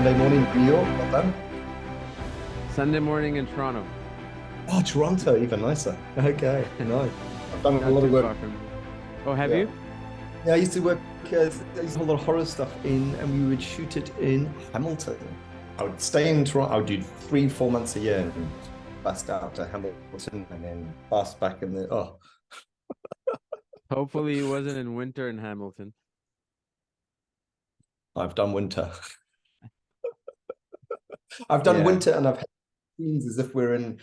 Sunday morning in New York. Well done. Sunday morning in Toronto. Oh, Toronto, even nicer. Okay, nice. I've done a Not lot of too work. far from here. Oh, have Yeah. you? Yeah, I used to work, I used to do a lot of horror stuff and we would shoot it in Hamilton. I would stay in Toronto. I would do 3, 4 months a year and bust out to Hamilton and then bust back in the, oh, Hopefully it wasn't in winter in Hamilton. I've done winter. I've done Yeah, winter and I've had scenes as if we're in,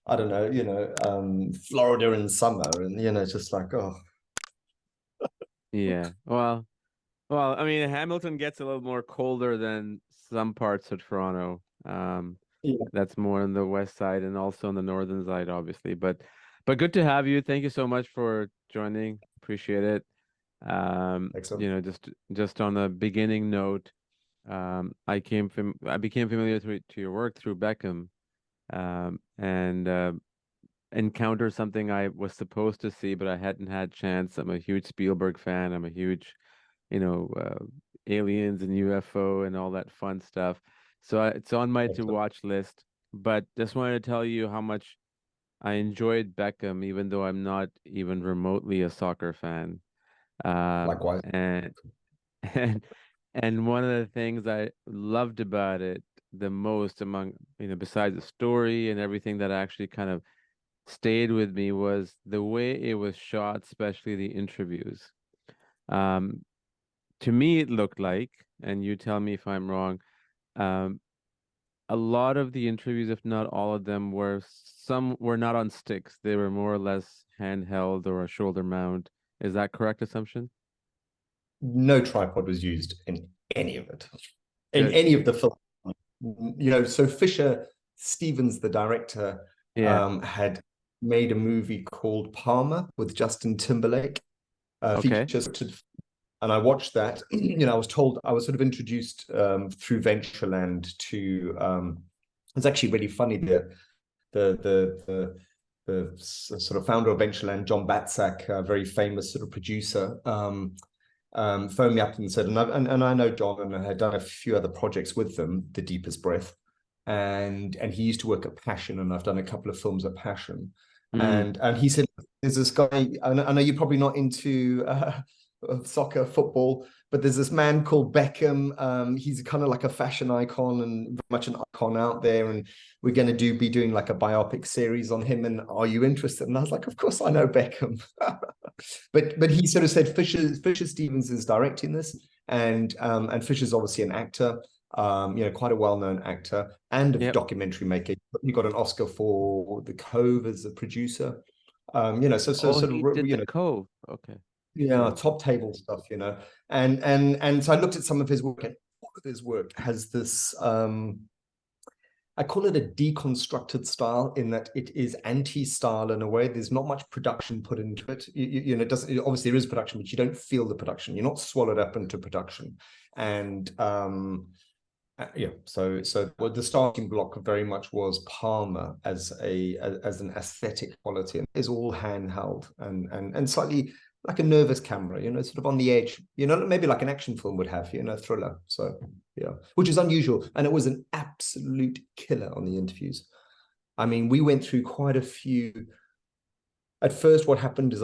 I don't know, Florida in summer and, it's just like, oh, yeah. Well, I mean, Hamilton gets a little more colder than some parts of Toronto. yeah, That's more on the west side and also on the northern side, obviously. But good to have you. Thank you so much for joining. Appreciate it. excellent. Just on a beginning note, I became familiar to your work through Beckham. And encounter something I was supposed to see, but I hadn't had chance. I'm a huge Spielberg fan. I'm a huge, you know, uh, aliens and UFO and all that fun stuff. So it's on my to Excellent. watch list. But just wanted to tell you how much I enjoyed Beckham, even though I'm not even remotely a soccer fan. Likewise. And and and one of the things I loved about it the most among, besides the story and everything that actually kind of stayed with me was the way it was shot, especially the interviews. Um, to me, it looked like, and you tell me if I'm wrong, um, a lot of the interviews, if not all of them, some were not on sticks. They were more or less handheld or a shoulder mount. Is that correct assumption? No tripod was used in any of it, in Good. any of the film. So Fisher Stevens, the director, Yeah. had made a movie called Palmer with Justin Timberlake, Okay. features, and I watched that. I was told, I was sort of introduced through Ventureland to. It's actually really funny. The sort of founder of Ventureland, John Batsack, a very famous sort of producer, phoned me up and said, and I know John and I had done a few other projects with them, The Deepest Breath, and he used to work at Passion, and I've done a couple of films at Passion, Mm. and he said, "There's this guy. I know you're probably not into soccer, football, but there's this man called Beckham. He's kind of like a fashion icon and very much an icon out there, and we're going to be doing like a biopic series on him. And are you interested?" And I was like, "Of course, I know Beckham." But he sort of said Fisher Stevens is directing this, and Fisher's obviously an actor, quite a well-known actor and a Yep. documentary maker. He got an Oscar for The Cove as a producer. So Oh, sort he of did the Cove. Okay. yeah, Yeah. top table stuff, and so I looked at some of his work, and all of his work has this I call it a deconstructed style in that it is anti-style in a way. There's not much production put into it. It doesn't. Obviously, there is production, but you don't feel the production. You're not swallowed up into production. And yeah, so what the starting block very much was Palmer as an aesthetic quality, and it's all handheld and slightly like a nervous camera, sort of on the edge, maybe like an action film would have, thriller. So yeah, which is unusual, and it was an absolute killer on the interviews. I mean, we went through quite a few. At first, what happened is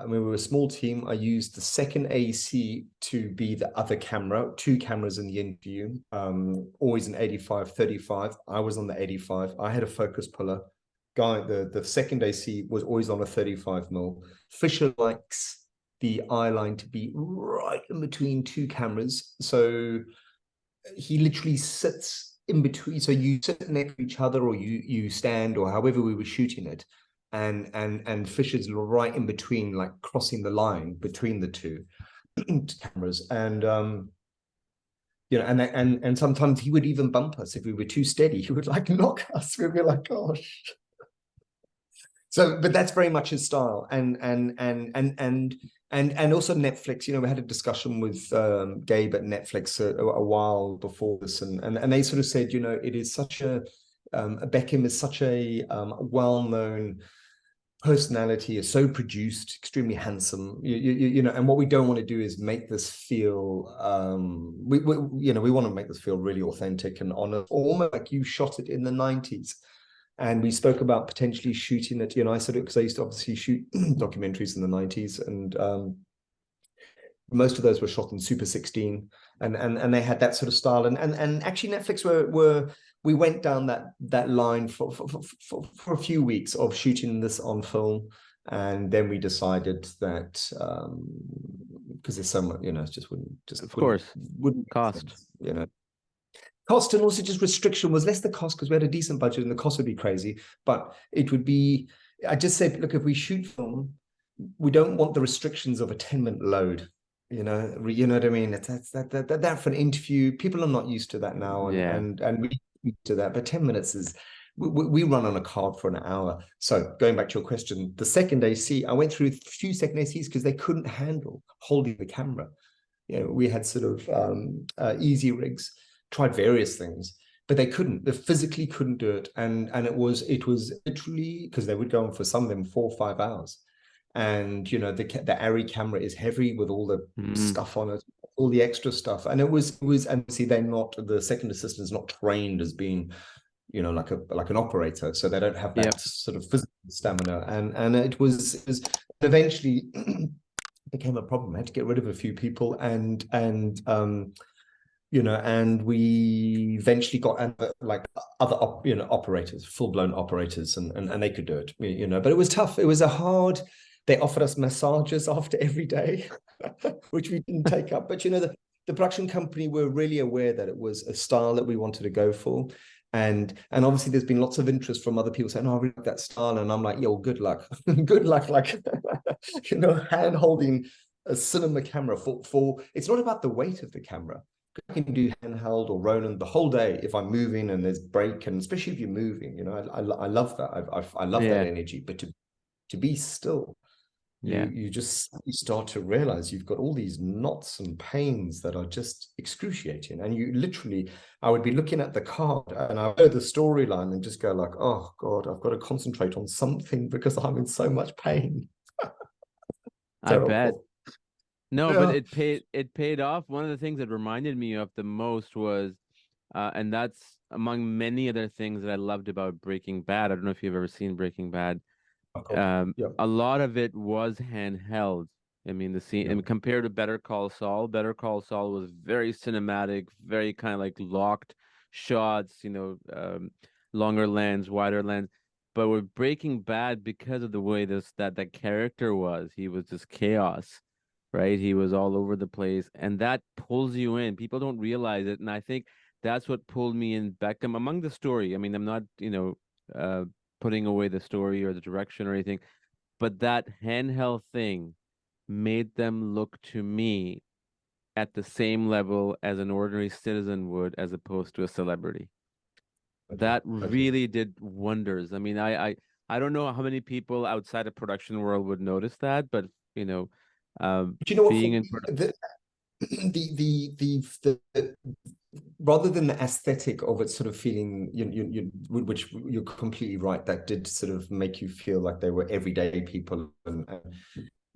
we were a small team. I used the second AC to be the other camera, two cameras in the interview, always an 85-35. I was on the 85. I had a focus puller. The second AC was always on a 35 mil. Fisher likes the eye line to be right in between two cameras. So he literally sits in between. So you sit next to each other, or you stand, or however we were shooting it, and Fisher's right in between, like crossing the line between the two cameras, and sometimes he would even bump us if we were too steady. He would like knock us. We'd be like, "Gosh." So, but that's very much his style, and also Netflix. We had a discussion with Gabe at Netflix a while before this, and they sort of said, it is such a Beckham is such a well-known personality, is so produced, extremely handsome, you know, and what we don't want to do is make this feel, we want to make this feel really authentic and honest, almost like you shot it in the 90s. And we spoke about potentially shooting it, you know, I said it because I used to obviously shoot documentaries in the 90s, and most of those were shot in Super 16, and they had that sort of style. And actually Netflix we went down that line for a few weeks of shooting this on film, and then we decided that because there's so much, you know, it just Of course, wouldn't make cost. sense, you know. Cost, and also just restriction was less the cost because we had a decent budget and the cost would be crazy, but it would be, I just said, look, if we shoot film, we don't want the restrictions of a 10-minute load. You know what I mean? That for an interview, people are not used to that now, Yeah. and we used to that. But 10 minutes is we run on a card for an hour. So going back to your question, the second AC, I went through a few second ACs because they couldn't handle holding the camera. You know, we had sort of easy rigs, tried various things, but they couldn't. They physically couldn't do it, and it was literally, because they would go on for some of them 4 or 5 hours. And you know, the Arri camera is heavy with all the stuff on it, all the extra stuff, and it was and see, they're not, the second assistant is not trained as being, you know, like an operator, so they don't have that Yep. sort of physical stamina, and it was eventually became a problem. I had to get rid of a few people, and you know, and we eventually got other operators, full-blown operators, and they could do it, you know. But it was tough. It was a hard. They offered us massages after every day, which we didn't take up. But you know, the production company were really aware that it was a style that we wanted to go for. And obviously there's been lots of interest from other people saying, oh, I really like that style. And I'm like, yo, good luck. Good luck, like, you know, hand holding a cinema camera for it's not about the weight of the camera. I can do handheld or Roland the whole day if I'm moving and there's break, and especially if you're moving, you know, I love that. I love that Yeah. energy. But to be still, Yeah. you start to realize you've got all these knots and pains that are just excruciating, and you literally, I would be looking at the card and I know the storyline and just go like, oh God, I've got to concentrate on something because I'm in so much pain. I bet. Terrible. No, but Yeah. it paid off. One of the things that reminded me of the most was, and that's among many other things that I loved about Breaking Bad. I don't know if you've ever seen Breaking Bad. Oh God. Yeah. A lot of it was handheld. I mean, the scene, Yeah. and compared to Better Call Saul was very cinematic, very kind of like locked shots, longer lens, wider lens. But with Breaking Bad, because of the way that character was, he was just chaos, right? He was all over the place, and that pulls you in. People don't realize it, and I think that's what pulled me in Beckham among the story. I mean, I'm not, uh, putting away the story or the direction or anything, but that handheld thing made them look to me at the same level as an ordinary citizen would, as opposed to a celebrity. Okay. That Okay. really did wonders. I mean, I don't know how many people outside the production world would notice that, but you know, But you know what? being For in me, the rather than the aesthetic of it sort of feeling, which you're completely right, that did sort of make you feel like they were everyday people. And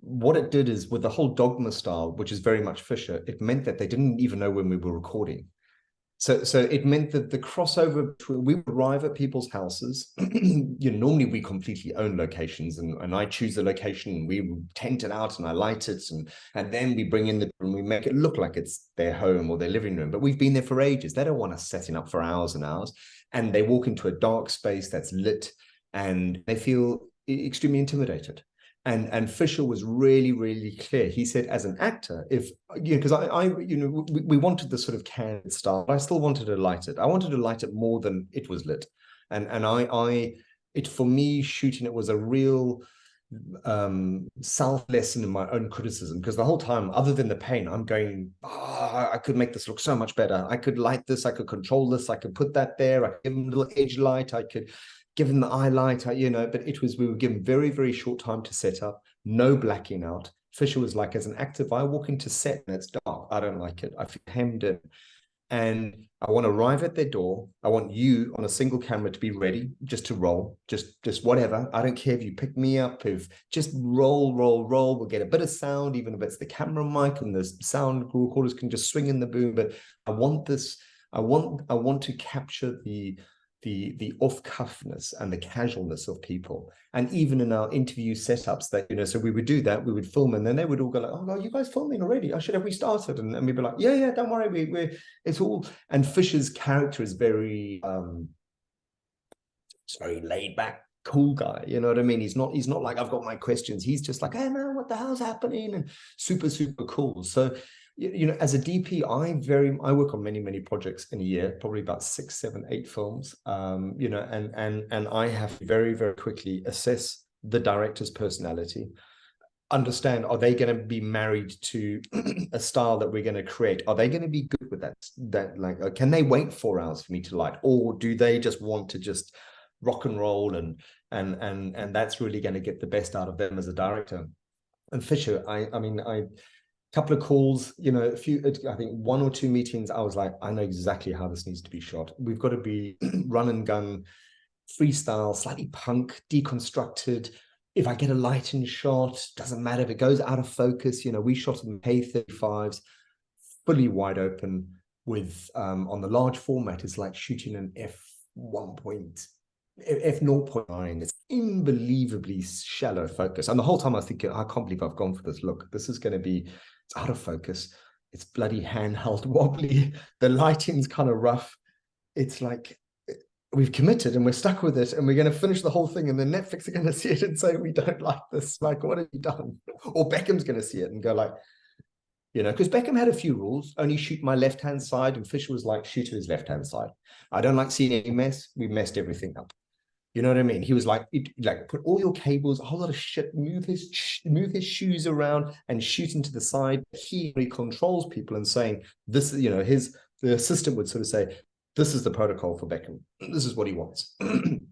what it did is with the whole dogma style, which is very much Fisher, it meant that they didn't even know when we were recording. So it meant that the crossover between, we would arrive at people's houses. Normally we completely own locations, and I choose the location and we tent it out and I light it, and then we bring in and we make it look like it's their home or their living room. But we've been there for ages. They don't want us setting up for hours and hours. And they walk into a dark space that's lit and they feel extremely intimidated. And Fisher was really, really clear. He said, as an actor, if because we wanted the sort of candid style, but I still wanted to light it. I wanted to light it more than it was lit, and it for me shooting it was a real self lesson in my own criticism, because the whole time, other than the pain, I'm going, oh, I could make this look so much better. I could light this, I could control this, I could put that there, I could give him a little edge light, I could given the eye light, but we were given very, very short time to set up, no blacking out. Fisher was like, as an actor, if I walk into set and it's dark, I don't like it. I feel hemmed in. and I want to arrive at their door. I want you on a single camera to be ready, just to roll, just whatever. I don't care if you pick me up, if just roll, roll, roll. We'll get a bit of sound, even if it's the camera mic and the sound recorders can just swing in the boom. But I want this. I want to capture the off-cuffness and the casualness of people. And even in our interview setups that, so we would do that, we would film, and then they would all go like, oh, no, you guys filming already? I should have we started? And we'd be like, yeah, don't worry, we're it's all. And Fisher's character is very it's very laid back, cool guy. You know what I mean? He's not like, I've got my questions. He's just like, hey man, what the hell's happening? And super, super cool. So as a DP, I work on many projects in a year, probably about 6, 7, 8 films. And I have to very, very quickly assess the director's personality, understand, are they going to be married to a style that we're going to create? Are they going to be good with that like, can they wait 4 hours for me to light, or do they just want to just rock and roll, and that's really going to get the best out of them as a director? And Fisher, I mean, couple of calls, a few, I think 1 or 2 meetings, I was like, I know exactly how this needs to be shot. We've got to be run and gun, freestyle, slightly punk, deconstructed. If I get a lighting shot, doesn't matter if it goes out of focus. We shot in K35s, fully wide open with, on the large format, it's like shooting an f0.9. It's unbelievably shallow focus. And the whole time I was thinking, I can't believe I've gone for this look. This is going to be, it's out of focus. It's bloody handheld wobbly. The lighting's kind of rough. It's like, we've committed and we're stuck with it, and we're going to finish the whole thing, and then Netflix are going to see it and say, we don't like this. Like, what have you done? Or Beckham's going to see it and go like, because Beckham had a few rules: only shoot my left-hand side, and Fisher was like, shoot to his left-hand side. I don't like seeing any mess. We messed everything up. You know what I mean? He was like, put all your cables, a whole lot of shit, move his shoes around and shoot into the side. He controls people and saying, this, the assistant would sort of say, this is the protocol for Beckham. This is what he wants. And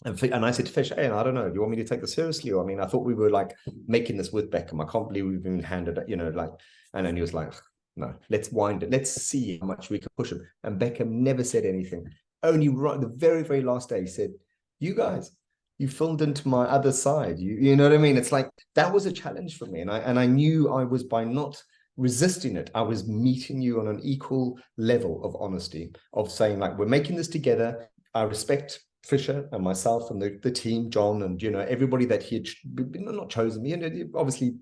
I said to Fish, hey, I don't know, do you want me to take this seriously? Or, I mean, I thought we were like making this with Beckham. I can't believe we've been handed, and then he was like, no, let's wind it. Let's see how much we can push him. And Beckham never said anything. Only right the very, very last day, he said, you guys, you filmed into my other side. You know what I mean? It's like, that was a challenge for me. And I knew I was, by not resisting it, I was meeting you on an equal level of honesty, of saying like, we're making this together. I respect Fisher and myself and the team, John, and, everybody that he had not chosen me, and obviously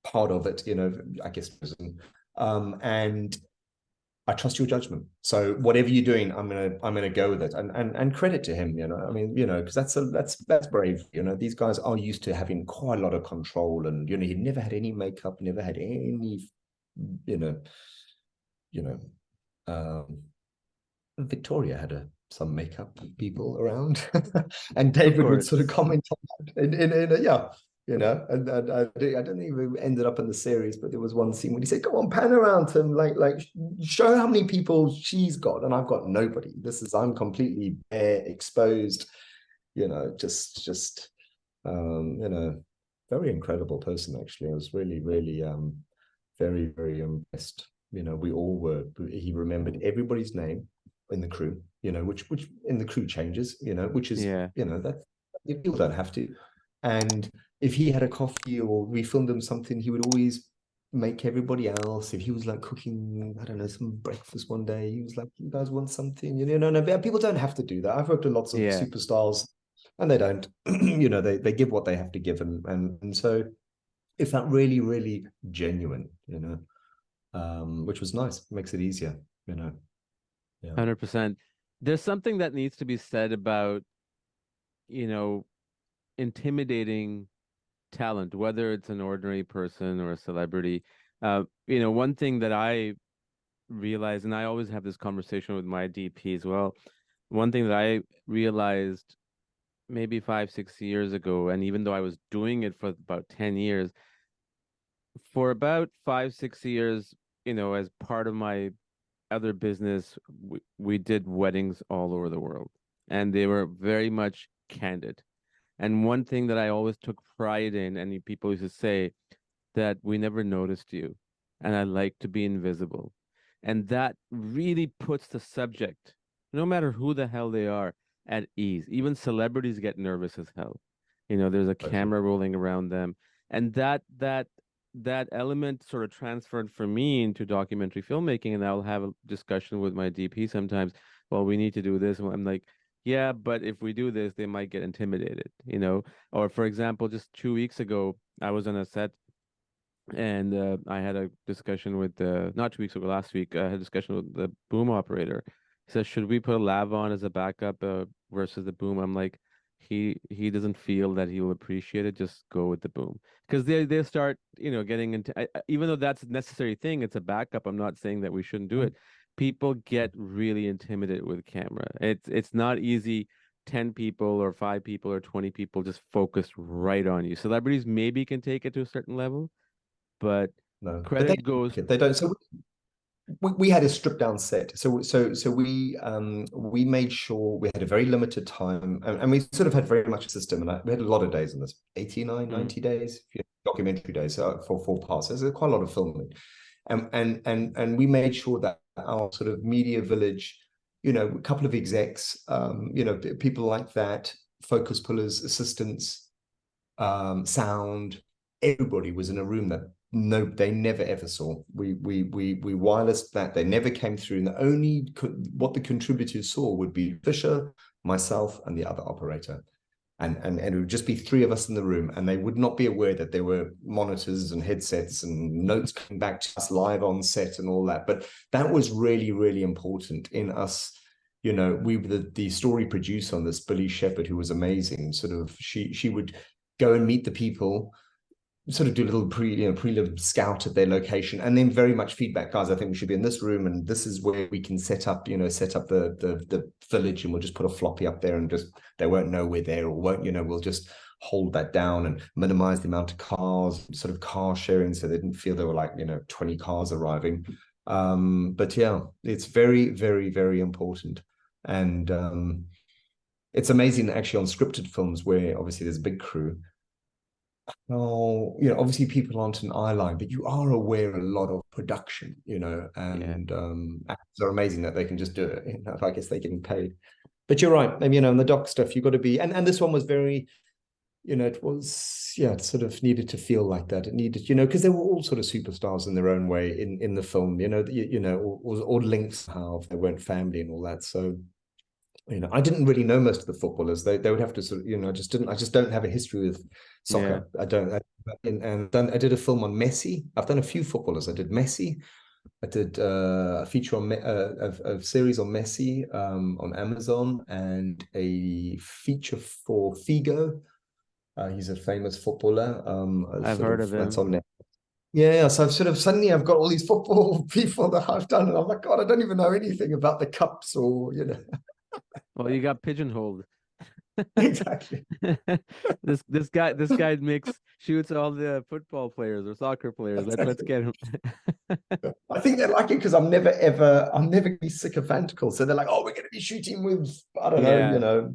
part of it, I guess. And I trust your judgment. So whatever you're doing, I'm gonna go with it, and credit to him. I mean, because that's brave. These guys are used to having quite a lot of control, and he never had any makeup, never had any, Victoria had some makeup people around, and David would sort of comment on that. Yeah. And I don't think we ended up in the series, but there was one scene when he said, "Go on, pan around to him, like show how many people she's got, and I've got nobody. I'm completely bare, exposed, just very incredible person. Actually, I was really, really very, very impressed. We all were. He remembered everybody's name in the crew, which in the crew changes, which is, that people don't have to. And if he had a coffee or we filmed him something, he would always make everybody else. If he was like cooking, I don't know, some breakfast one day, he was like, you guys want something? No, people don't have to do that. I've worked with lots of superstars and they don't, they give what they have to give. And so it felt really, really genuine, which was nice. It makes it easier, Yeah. 100%. There's something that needs to be said about, intimidating talent, whether it's an ordinary person or a celebrity. One thing that I realized, and I always have this conversation with my DP as well. One thing that I realized maybe 5, 6 years ago, and even though I was doing it for about 10 years, for about 5, 6 years, as part of my other business, we did weddings all over the world, and they were very much candid. And one thing that I always took pride in, and people used to say, that we never noticed you, and I like to be invisible. And that really puts the subject, no matter who the hell they are, at ease. Even celebrities get nervous as hell. There's a Totally. camera rolling around them. And that element sort of transferred for me into documentary filmmaking. And I'll have a discussion with my DP sometimes. Well, we need to do this. And I'm like, yeah, but if we do this, they might get intimidated. Or for example, just 2 weeks ago, I was on a set and I had a discussion with not 2 weeks ago, last week, I had a discussion with the boom operator. He says, should we put a lav on as a backup versus the boom? I'm like, he doesn't feel that he will appreciate it. Just go with the boom because they start getting into even though that's a necessary thing, it's a backup. I'm not saying that we shouldn't do it. People get really intimidated with camera. It's not easy. 10 people or 5 people or 20 people just focused right on you. Celebrities maybe can take it to a certain level, but No, but credit goes. they don't. So we had a stripped down set. So we made sure we had a very limited time, and we sort of had very much a system. And we had a lot of days on this, 89, Mm, 90 days, documentary days, for 4 parts. So there's quite a lot of filming. And we made sure that our sort of media village, a couple of execs, people like that, focus pullers, assistants, sound, everybody was in a room that they never ever saw. We wirelessed that. They never came through, and the only what the contributors saw would be Fisher, myself, and the other operator. And it would just be three of us in the room, and they would not be aware that there were monitors and headsets and notes coming back to us live on set and all that. But that was really, really important in us. We were the story producer on this, Billy Shepherd, who was amazing. Sort of, she would go and meet the people, sort of do a little prelim scout at their location, and then very much feedback. Guys, I think we should be in this room, and this is where we can set up the village, and we'll just put a floppy up there, and just they won't know we're there, or won't we'll just hold that down and minimize the amount of cars, sort of car sharing, so they didn't feel there were like 20 cars arriving. But yeah, it's very, very, very important. And it's amazing actually on scripted films where obviously there's a big crew. Oh, obviously people aren't an eye line, but you are aware a lot of production, yeah. and actors are amazing that they can just do it. I guess they're getting paid. But you're right. Maybe, in the doc stuff, you've got to be, and this one was very, it was, yeah, it sort of needed to feel like that. It needed, because they were all sort of superstars in their own way in the film, or linked somehow if they weren't family and all that. So I didn't really know most of the footballers. They would have to sort of, I just don't have a history with Yeah. soccer. I don't. And then I did a film on Messi. I've done a few footballers. I did Messi. I did a feature on a series on Messi on Amazon, and a feature for Figo. He's a famous footballer. I've Sort heard of of that's him. on Netflix. Yeah, so I've sort of suddenly I've got all these football people that I've done, and I'm like, God, I don't even know anything about the cups or Well, you got pigeonholed. exactly. This guy makes shoots all the football players or soccer players. Let's Exactly. get him. I think they like it because I'm never gonna be sycophantical. So they're like, oh, we're gonna be shooting with, I don't know, Yeah.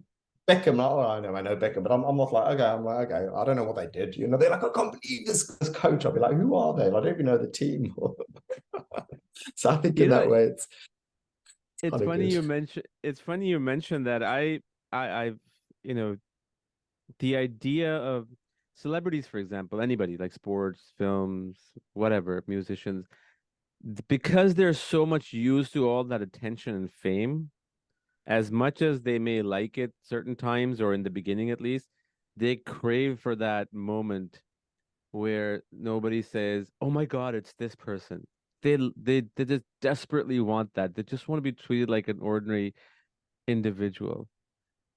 Beckham. Oh, I know Beckham, but I'm not like, okay, I'm like, okay, I don't know what they did. They're like, I can't believe this coach. I'll be like, who are they? I don't even know the team. So I think You in know, that way, it's it's kind of funny good. you mention it's funny you mentioned that. I've you know, the idea of celebrities, for example, anybody like sports, films, whatever, musicians, because they're so much used to all that attention and fame, as much as they may like it certain times or in the beginning at least, they crave for that moment where nobody says, "Oh my God, it's this person." They just desperately want that. They just want to be treated like an ordinary individual.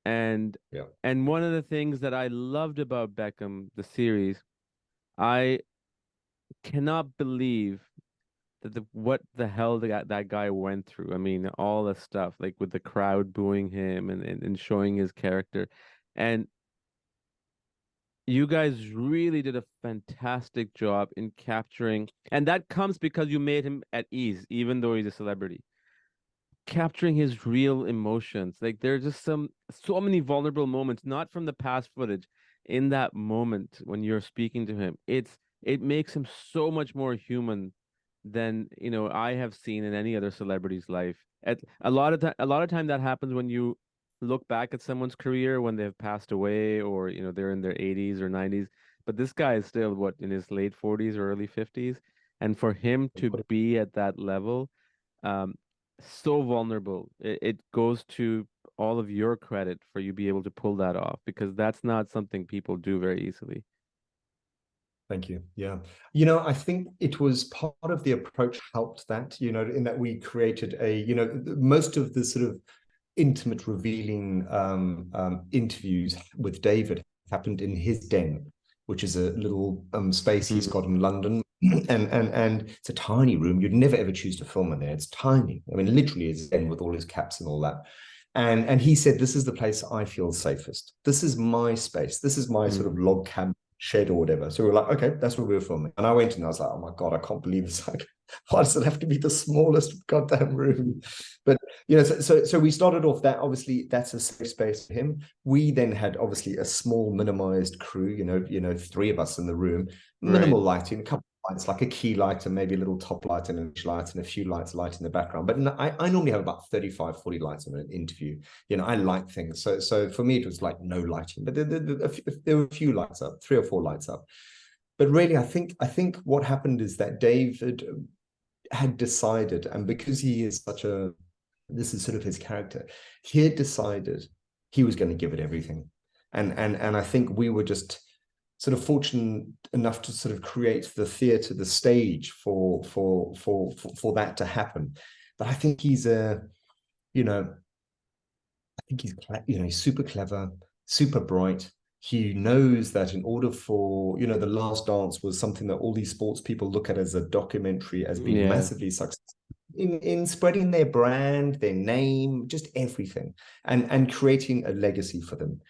And Yeah. and one of the things that I loved about Beckham, the series, I cannot believe that what the hell that guy went through. I mean, all the stuff like with the crowd booing him and showing his character. And you guys really did a fantastic job in capturing, and that comes because you made him at ease, even though he's a celebrity. Capturing his real emotions. Like there's just so many vulnerable moments, not from the past footage, in that moment when you're speaking to him. It makes him so much more human than I have seen in any other celebrity's life. At a lot of time that happens when you look back at someone's career when they've passed away, or they're in their 80s or 90s. But this guy is still what, in his late 40s or early 50s, and for him to be at that level, um, so vulnerable. It goes to all of your credit for you be able to pull that off, because that's not something people do very easily. Thank you. Yeah. I think it was part of the approach helped that, in that we created most of the sort of intimate, revealing interviews with David happened in his den, which is a little space he's Mm. got in London. And it's a tiny room. You'd never ever choose to film in there. It's tiny. I mean, literally his den with all his caps and all that. And he said, this is the place I feel safest. This is my space. This is my sort of Mm. log cabin shed or whatever. So we were like, okay, that's where we were filming. And I went and I was like, oh my God, I can't believe it's like, why does it have to be the smallest goddamn room? But so we started off that, obviously that's a safe space for him. We then had obviously a small minimized crew, three of us in the room, Right. minimal lighting, a couple of lights, like a key light and maybe a little top light and an edge light and a few lights in the background. But I normally have about 35, 40 lights on an interview. I light things. So for me, it was like no lighting, but there were a few lights up, three or four lights up. But really, I think what happened is that David had decided, and because he is this is sort of his character, he had decided he was going to give it everything. And I think we were just sort of fortunate enough to sort of create the theater, the stage for that to happen. But I think he's I think he's super clever, super bright. He knows that in order for, The Last Dance was something that all these sports people look at as a documentary as being Yeah. massively successful in spreading their brand, their name, just everything, and creating a legacy for them.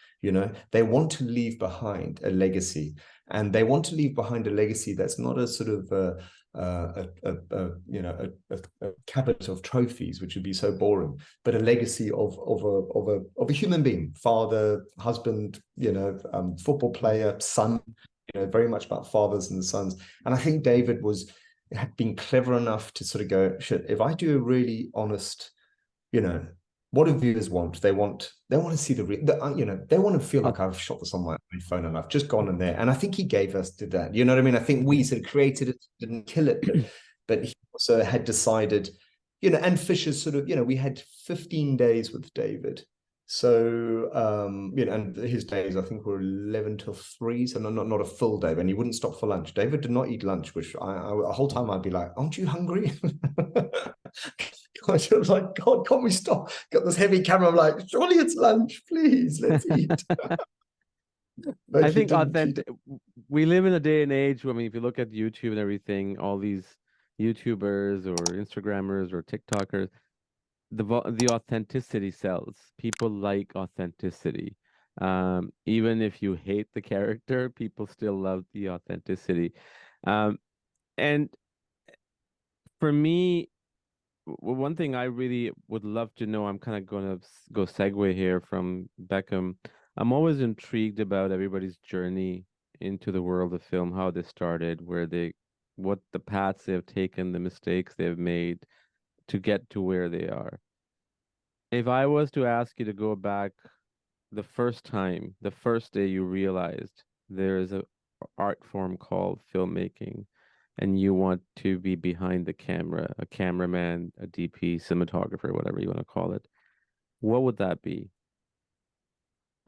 They want to leave behind a legacy, and they want to leave behind a legacy that's not a sort of a cabinet of trophies, which would be so boring, but a legacy of a human being, father, husband, football player, son. Very much about fathers and sons. And I think David had been clever enough to sort of go, shit, if I do a really honest, you know, what do viewers want? They want to see they want to feel like I've shot this on my phone and I've just gone in there. And I think he did that. You know what I mean? I think we sort of created it, didn't kill it, but he also had decided, and Fisher's sort of, we had 15 days with David. So, and his days, I think, were 11 till 3, so not a full day, and he wouldn't stop for lunch. David did not eat lunch, which the whole time I'd be like, aren't you hungry? I was like, God, can't we stop? Got this heavy camera. I'm like, surely it's lunch, please, let's eat. But I he think didn't. we live in a day and age where, I mean, if you look at YouTube and everything, all these YouTubers or Instagrammers or TikTokers, the authenticity sells. People like authenticity. Even if you hate the character, people still love the authenticity. Um, and for me, one thing I really would love to know, I'm kind of going to go segue here from Beckham. I'm always intrigued about everybody's journey into the world of film, how they started, what the paths they've taken, the mistakes they've made to get to where they are. If I was to ask you to go back the first time, the first day you realized there is a art form called filmmaking, and you want to be behind the camera, a cameraman, a DP, cinematographer, whatever you want to call it, what would that be?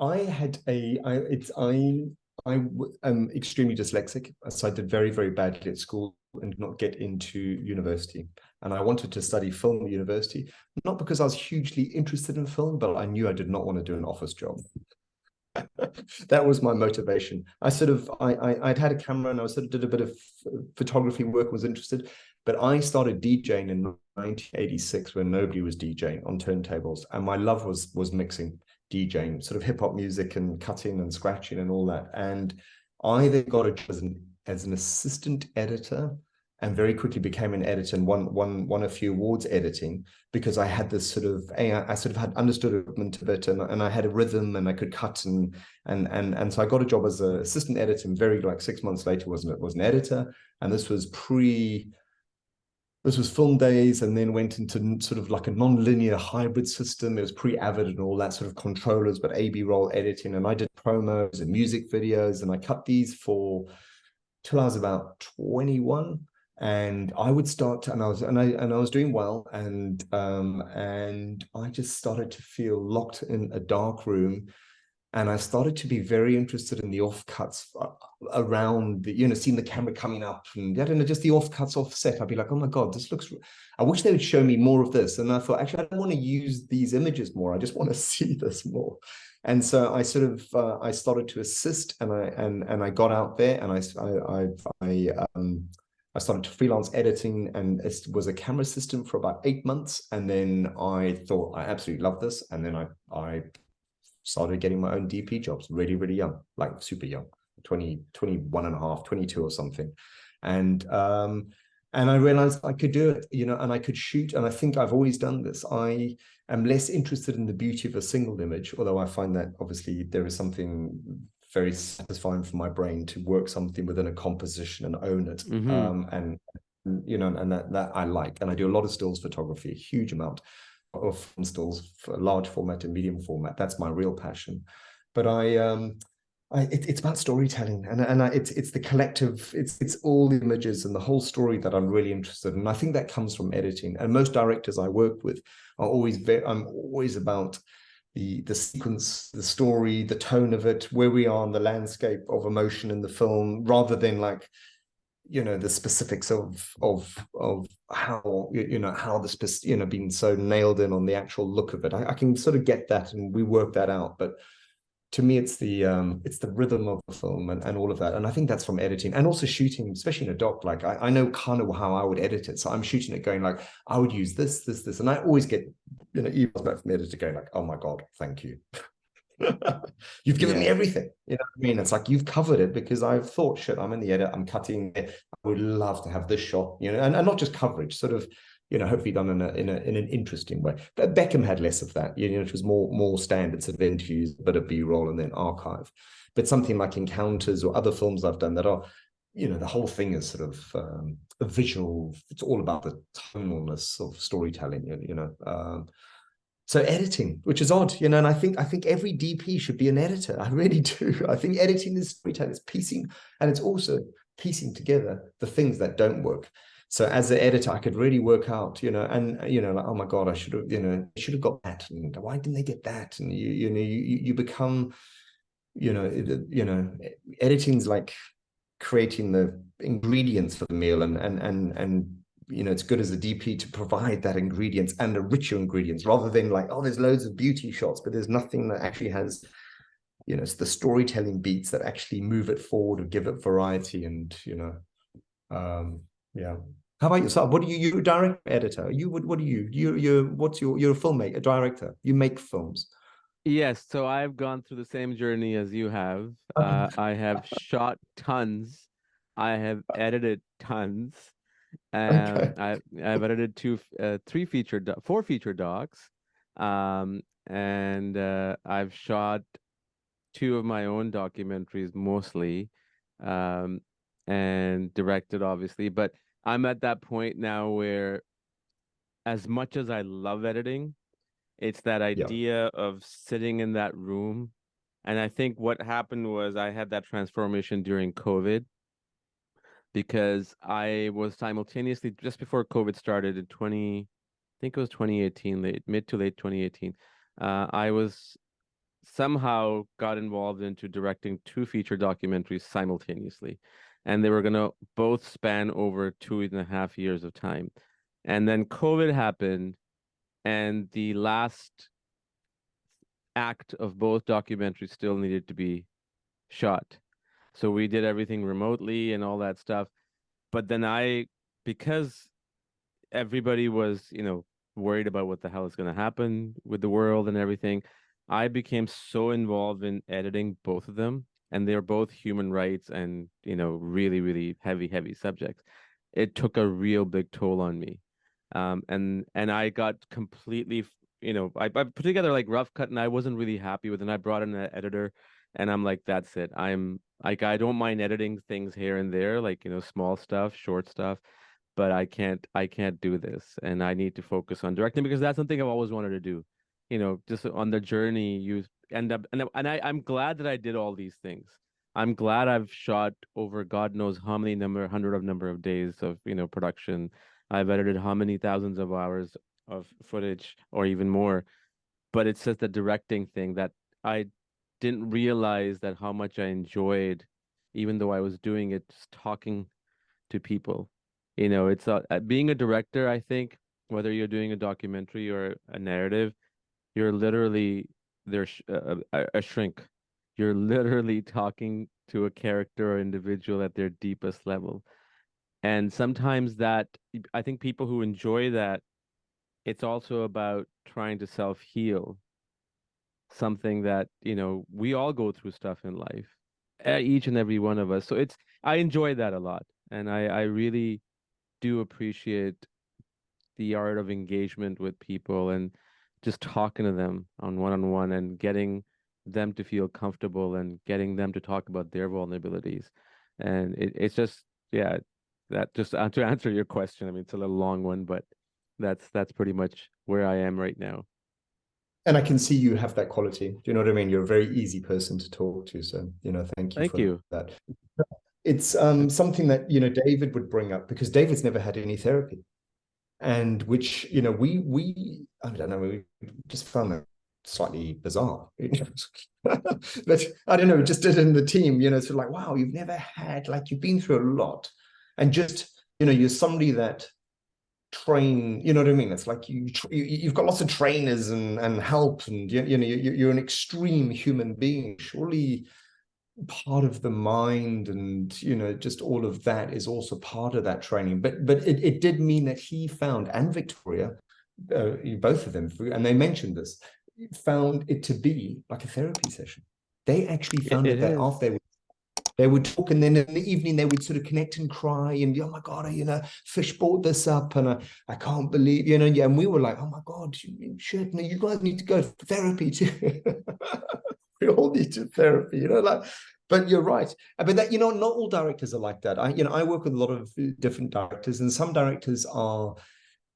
I had a, I, it's, I am extremely dyslexic, so I did very, very badly at school and did not get into university. And I wanted to study film at university, not because I was hugely interested in film, but I knew I did not want to do an office job. That was my motivation. I sort of I'd had a camera and I sort of did a bit of photography work, was interested, but I started DJing in 1986 when nobody was DJing on turntables, and my love was mixing, DJing, sort of hip hop music and cutting and scratching and all that. And I then got a job as an assistant editor, and very quickly became an editor and won a few awards editing, because I had this sort of I sort of had understood a movement of it, and I had a rhythm and I could cut, and so I got a job as an assistant editor, and very, like, 6 months later was an editor. And this was pre this was film days, and then went into sort of like a non-linear hybrid system. It was pre-Avid and all that sort of controllers, but A/B roll editing. And I did promos and music videos, and I cut these for till I was about 21. And I would start to, and I was doing well, and I just started to feel locked in a dark room, and I started to be very interested in the offcuts around the, seeing the camera coming up, and I don't know, just the offcuts offset. I'd be like, oh my God, this looks, I wish they would show me more of this. And I thought, actually, I don't want to use these images more. I just want to see this more. And so I sort of, I started to assist, and I got out there, and I started to freelance editing, and it was a camera assistant for about 8 months. And then I thought, I absolutely love this. And then I started getting my own DP jobs really, really young, like super young, 20, 21 and a half, 22 or something. And I realized I could do it, and I could shoot. And I think I've always done this. I am less interested in the beauty of a single image, although I find that obviously there is something very satisfying for my brain to work something within a composition and own it. And that I like. And I do a lot of stills photography, a huge amount of film stills for large format and medium format. That's my real passion. But it's about storytelling, and it's the collective, it's all the images and the whole story that I'm really interested in. And I think that comes from editing. And most directors I work with are I'm always about the sequence, the story, the tone of it, where we are on the landscape of emotion in the film, rather than like, the specifics of how, how the being so nailed in on the actual look of it. I can sort of get that, and we work that out. But to me, it's the rhythm of the film, and all of that. And I think that's from editing and also shooting, especially in a doc. Like I know kind of how I would edit it. So I'm shooting it going like, I would use this, this, this. And I always get, emails back from the editor going like, oh my God, thank you. You've given me Yeah. everything. You know what I mean? It's like you've covered it, because I've thought, shit, I'm in the edit, I'm cutting it. I would love to have this shot, and not just coverage, sort of, hopefully done in an interesting way. But Beckham had less of that, it was more standard sort of interviews, a bit of B-roll, and then archive. But something like Encounters or other films I've done that are, the whole thing is sort of a visual. It's all about the tonalness of storytelling, so editing, which is odd, and I think every DP should be an editor. I really do. I think editing is storytelling, it's piecing, and it's also piecing together the things that don't work. So as an editor, I could really work out, and like, oh my God, I should have got that, and why didn't they get that? And you become, editing's like creating the ingredients for the meal, and it's good as a DP to provide that ingredients and the richer ingredients, rather than like, oh, there's loads of beauty shots, but there's nothing that actually has, it's the storytelling beats that actually move it forward or give it variety. And yeah. How about yourself? What do you a director, editor? What do you're a filmmaker, a director? You make films. Yes, so I've gone through the same journey as you have. Okay. I have shot tons. I have edited tons. Okay. I've edited four feature docs, and I've shot two of my own documentaries mostly, um, and directed obviously. But I'm at that point now where, as much as I love editing, it's that Yeah. idea of sitting in that room. And I think what happened was I had that transformation during COVID, because I was simultaneously, just before COVID started in I think it was 2018, mid to late 2018. I was somehow got involved into directing two feature documentaries simultaneously, and they were going to both span over 2.5 years of time. And then COVID happened, and the last act of both documentaries still needed to be shot. So we did everything remotely and all that stuff. But then because everybody was, worried about what the hell is going to happen with the world and everything, I became so involved in editing both of them. And they're both human rights and, really, really heavy, heavy subjects. It took a real big toll on me. And I got completely, I put together like rough cut, and I wasn't really happy with it. And I brought in an editor, and I'm like, that's it. I'm like, I don't mind editing things here and there, like, small stuff, short stuff. but I can't do this, and I need to focus on directing because that's something I've always wanted to do. Just on the journey, you end up, I'm glad that I did all these things. I'm glad I've shot over God knows how many number of days of, production. I've edited how many thousands of hours of footage or even more. But it's just the directing thing that I didn't realize that how much I enjoyed, even though I was doing it, just talking to people. It's being a director, I think, whether you're doing a documentary or a narrative, you're literally a shrink. You're literally talking to a character or individual at their deepest level. And sometimes that, I think people who enjoy that, it's also about trying to self-heal, something that, we all go through stuff in life, each and every one of us. So I enjoy that a lot. And I really do appreciate the art of engagement with people and just talking to them on one and getting them to feel comfortable and getting them to talk about their vulnerabilities. And it's just, yeah, that just to answer your question. I mean, it's a little long one, but that's pretty much where I am right now. And I can see you have that quality. Do you know what I mean? You're a very easy person to talk to. So, thank you Thank for you. that. It's something that, David would bring up because David's never had any therapy. And which, we I don't know, we just found that slightly bizarre. But I don't know, just did in the team, sort of like, wow, you've never had, like, you've been through a lot. And just, you're somebody that you know what I mean? It's like you've got lots of trainers and help, and you're an extreme human being. Surely part of the mind and just all of that is also part of that training. But it did mean that he found, and Victoria, both of them, and they mentioned this, found it to be like a therapy session. They actually found It it that is. after they would talk, and then in the evening they would sort of connect and cry and, oh my God, Fish brought this up, and I can't believe, yeah, and we were like, oh my God, shit, no, you guys need to go for therapy too. We all need to therapy, like. But you're right. But that, not all directors are like that. I work with a lot of different directors, and some directors are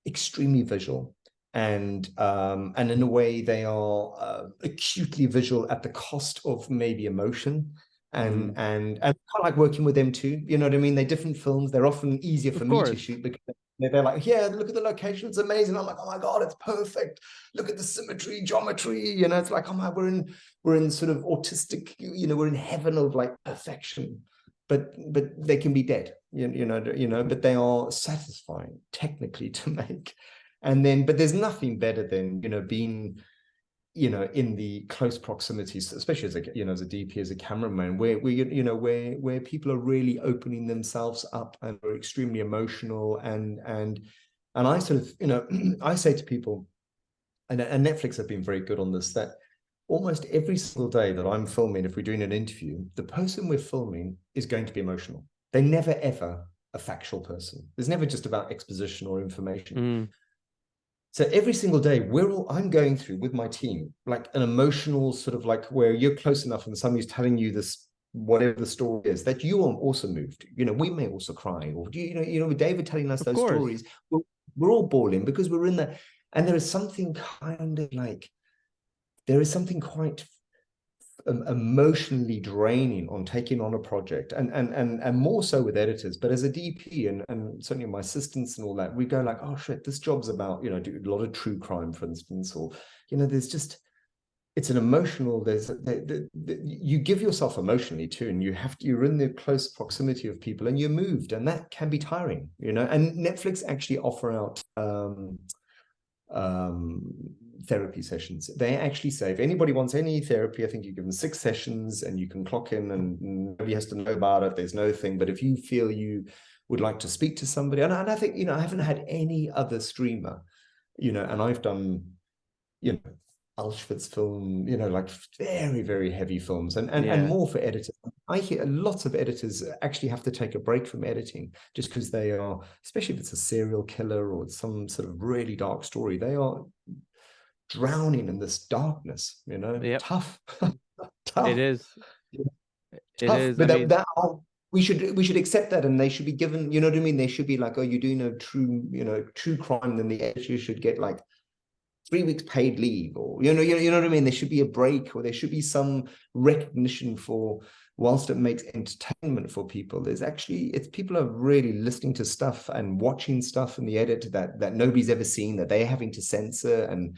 extremely visual, and in a way they are acutely visual at the cost of maybe emotion. And Mm. and and I like working with them too. You know what I mean? They're different films. They're often easier for Of me to course. shoot because they're like, yeah, look at the location, it's amazing. I'm like, oh my God, it's perfect. Look at the symmetry, geometry. It's like, oh my, we're in sort of autistic. We're in heaven of like perfection. But they can be dead. But they are satisfying technically to make. But there's nothing better than being in the close proximities, especially as as a DP, as a cameraman, where people are really opening themselves up and are extremely emotional. And I sort of, I say to people, and Netflix have been very good on this, that almost every single day that I'm filming, if we're doing an interview, the person we're filming is going to be emotional. They're never ever a factual person. There's never just about exposition or information. Mm. So every single day, I'm going through with my team like an emotional sort of like where you're close enough and somebody's telling you this, whatever the story is, that you are also moved. We may also cry, or with David telling us Of those course. stories, we're all bawling because we're in there. And there is something kind of like, there is something quite emotionally draining on taking on a project, and more so with editors. But as a DP and certainly my assistants and all that, we go like, oh shit, this job's about, do a lot of true crime, for instance, or there's just, it's an emotional, you give yourself emotionally too, and you're in the close proximity of people and you're moved, and that can be tiring. And Netflix actually offer out um, therapy sessions. They actually say if anybody wants any therapy, I think you give them 6 sessions and you can clock in and nobody has to know about it. There's no thing. But if you feel you would like to speak to somebody, and I think, I haven't had any other streamer, and I've done, Auschwitz film, like very, very heavy films, and Yeah. more for editors. I hear lots of editors actually have to take a break from editing just because they are, especially if it's a serial killer or some sort of really dark story, they are drowning in this darkness, Yep. tough, It tough, is. It tough. is. I But mean, that we should accept that, and they should be given, you know what I mean? They should be like, oh, you're doing a true crime, then the editor should get like 3 weeks paid leave, or you know what I mean? There should be a break, or there should be some recognition for, whilst it makes entertainment for people, there's actually, it's, people are really listening to stuff and watching stuff in the edit that nobody's ever seen, that they're having to censor, and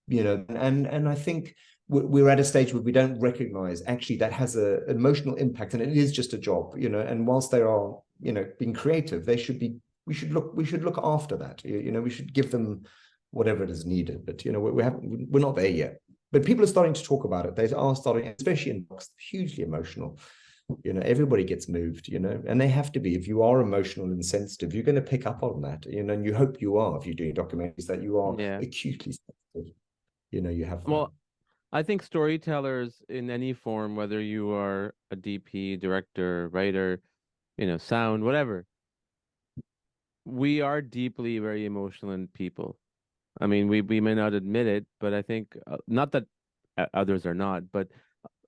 and I think we're at a stage where we don't recognize actually that has a emotional impact, and it is just a job, and whilst they are being creative, they should be, we should look after that, we should give them whatever it is needed, but we're not there yet, but people are starting to talk about it. They are starting, especially in books, hugely emotional. Everybody gets moved, and they have to be. If you are emotional and sensitive, you're going to pick up on that, and you hope you are, if you're doing documentaries, that you are Yeah. acutely sensitive, you have that. Well, I think storytellers in any form, whether you are a DP, director, writer, sound, whatever, we are deeply very emotional in people. I mean, we may not admit it, but I think not that others are not, but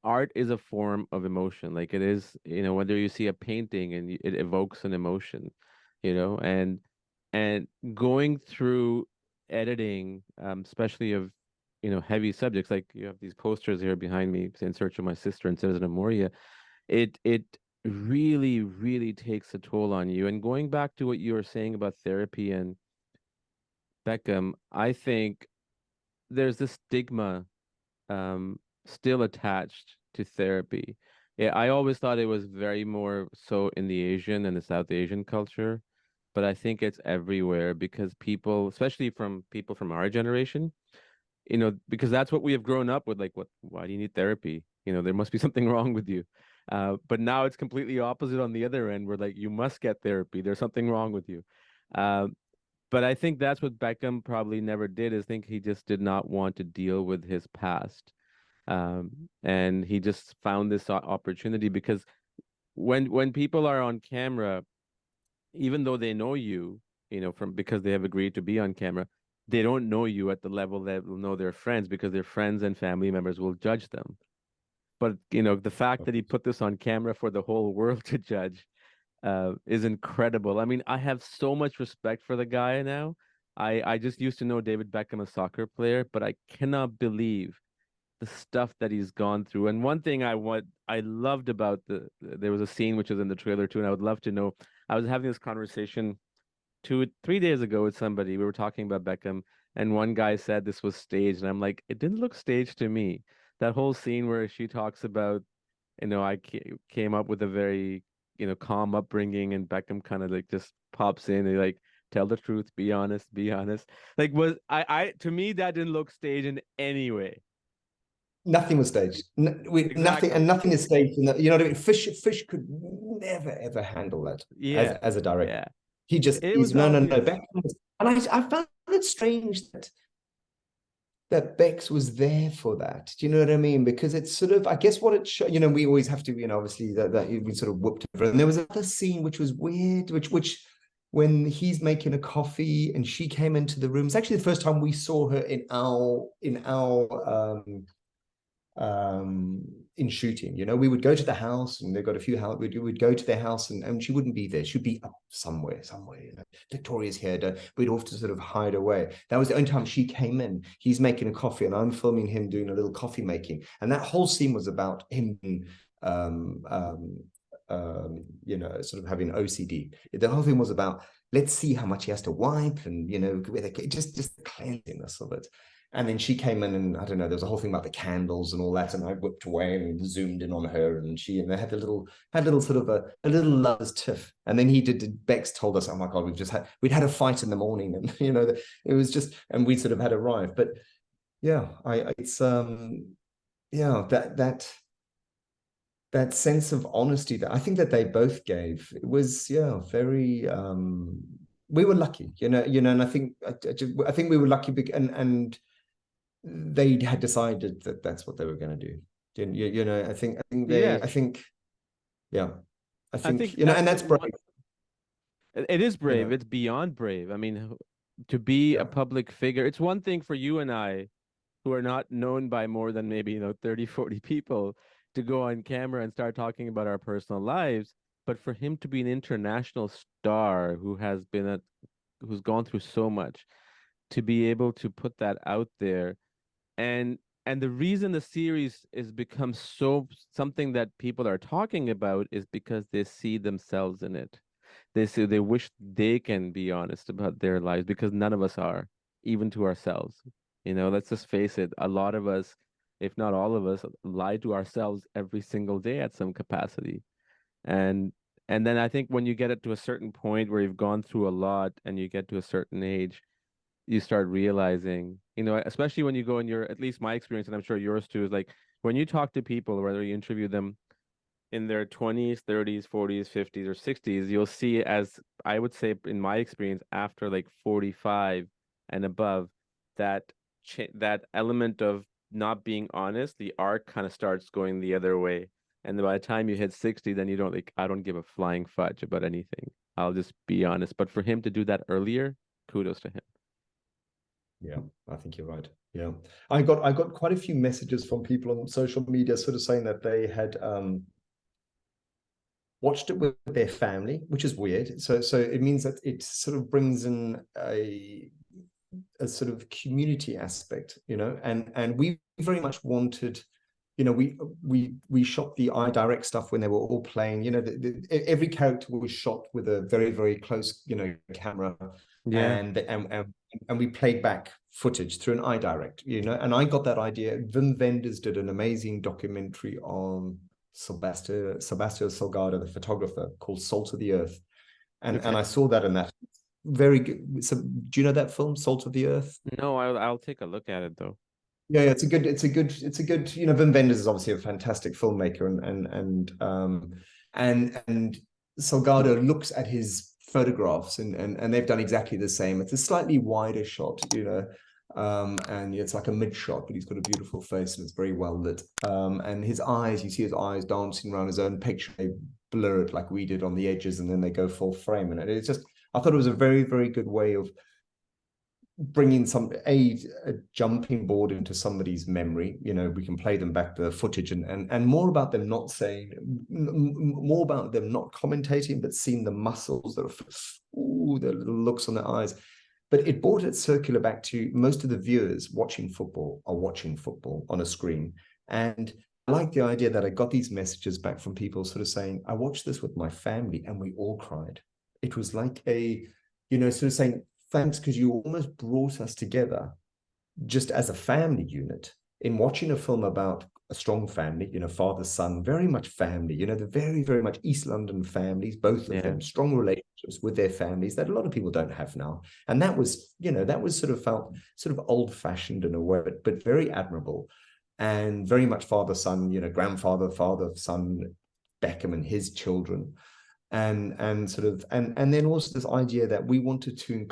art is a form of emotion. Like it is, whether you see a painting and it evokes an emotion, and going through editing, especially of heavy subjects, like you have these posters here behind me, In Search of My Sister and Citizen of Moria. It really, really takes a toll on you. And going back to what you were saying about therapy and Beckham, I think there's this stigma still attached to therapy. Yeah, I always thought it was very more so in the Asian and the South Asian culture, but I think it's everywhere because people, especially from people from our generation, because that's what we have grown up with. Like, why do you need therapy? There must be something wrong with you. But now it's completely opposite on the other end. We're like, you must get therapy. There's something wrong with you. Uh, but I think that's what Beckham probably never did, is think he just did not want to deal with his past. And he just found this opportunity because when people are on camera, even though they know you, from because they have agreed to be on camera, they don't know you at the level that will know their friends because their friends and family members will judge them. But the fact that he put this on camera for the whole world to judge is incredible. I mean, I have so much respect for the guy now. I just used to know David Beckham, a soccer player, but I cannot believe the stuff that he's gone through. And one thing I loved about there was a scene which was in the trailer too, and I would love to know. I was having this conversation 3 days ago with somebody. We were talking about Beckham, and one guy said this was staged, and I'm like, it didn't look staged to me. That whole scene where she talks about, I came up with a very, calm upbringing, and Beckham kind of like just pops in and like, tell the truth, be honest, be honest. Like, to me that didn't look staged in any way. Nothing was staged. Nothing, and Exactly. nothing is staged. You know what I mean? Fish could never ever handle that Yeah. as a director. Yeah. It He's was no. obvious. Beckham was, and I found it strange that Bex was there for that. Do you know what I mean? Because it's sort of, I guess what it shows, we always have to, obviously that we sort of whooped over. And there was another scene which was weird, which when he's making a coffee and she came into the room. It's actually the first time we saw her in shooting. We would go to the house, and they've got a few houses. We'd go to their house, and she wouldn't be there. She'd be up somewhere. Victoria's here. We'd have to sort of hide away. That was the only time she came in. He's making a coffee, and I'm filming him doing a little coffee making. And that whole scene was about him um, um, sort of having OCD. The whole thing was about, let's see how much he has to wipe, and just the cleanliness of it. And then she came in, and I don't know, there was a whole thing about the candles and all that, and I whipped away and zoomed in on her, and they had a little sort of a little lovers tiff. And then Bex told us, oh my God, we'd had a fight in the morning, and it was just, and we sort of had arrived. But yeah, it's yeah, that sense of honesty that I think that they both gave, it was, yeah, very we were lucky, and I think we were lucky, and they had decided that that's what they were going to do. Yes. Yeah, I I think, think that's and the that's brave, one. It is you brave. know. It's beyond brave. I mean, to be a Yeah, public figure, it's one thing for you and I, who are not known by more than maybe, 30, 40 people, to go on camera and start talking about our personal lives. But for him to be an international star who has been who's gone through so much, to be able to put that out there, and the reason the series is become so something that people are talking about is because they see themselves in it. They say they wish they can be honest about their lives, because none of us are, even to ourselves. Let's just face it, a lot of us, if not all of us, lie to ourselves every single day at some capacity. And then I think when you get it to a certain point where you've gone through a lot and you get to a certain age, you start realizing, especially when you go in your, at least my experience, and I'm sure yours too, is like when you talk to people, whether you interview them in their 20s, 30s, 40s, 50s, or 60s, you'll see, as I would say in my experience, after like 45 and above, that that element of not being honest, the arc kind of starts going the other way. And by the time you hit 60, then you don't like, I don't give a flying fudge about anything. I'll just be honest. But for him to do that earlier, kudos to him. Yeah, I think you're right. Yeah. I got quite a few messages from people on social media sort of saying that they had watched it with their family, which is weird. So it means that it sort of brings in a sort of community aspect, and we very much wanted, we shot the iDirect stuff when they were all playing, every character was shot with a very, very close, camera, Yeah. and we played back footage through an iDirect, and I got that idea. Wim Wenders did an amazing documentary on Sebastião Salgado, the photographer, called Salt of the Earth. And Okay. I saw that in that. Very good. So, do you know that film, Salt of the Earth? No, I'll take a look at it though. Yeah, it's a good. Wim Wenders is obviously a fantastic filmmaker, and Salgado looks at his photographs, and they've done exactly the same. It's a slightly wider shot, and it's like a mid shot, but he's got a beautiful face and it's very well lit. And his eyes, you see his eyes dancing around his own picture. They blur it like we did on the edges, and then they go full frame, and it's just. I thought it was a very, very good way of bringing a jumping board into somebody's memory. We can play them back the footage, and more about them not saying, more about them not commentating, but seeing the muscles, the little looks on their eyes. But it brought it circular back to most of the viewers watching football are watching football on a screen. And I like the idea that I got these messages back from people sort of saying, I watched this with my family and we all cried. It was like sort of saying, thanks, because you almost brought us together just as a family unit in watching a film about a strong family, father, son, very much family, the very, very much East London families, both of Yeah. them, strong relationships with their families that a lot of people don't have now. And that was, that was sort of felt sort of old fashioned in a way, but very admirable, and very much father, son, grandfather, father, son, Beckham and his children. And sort of, and then also this idea that we wanted to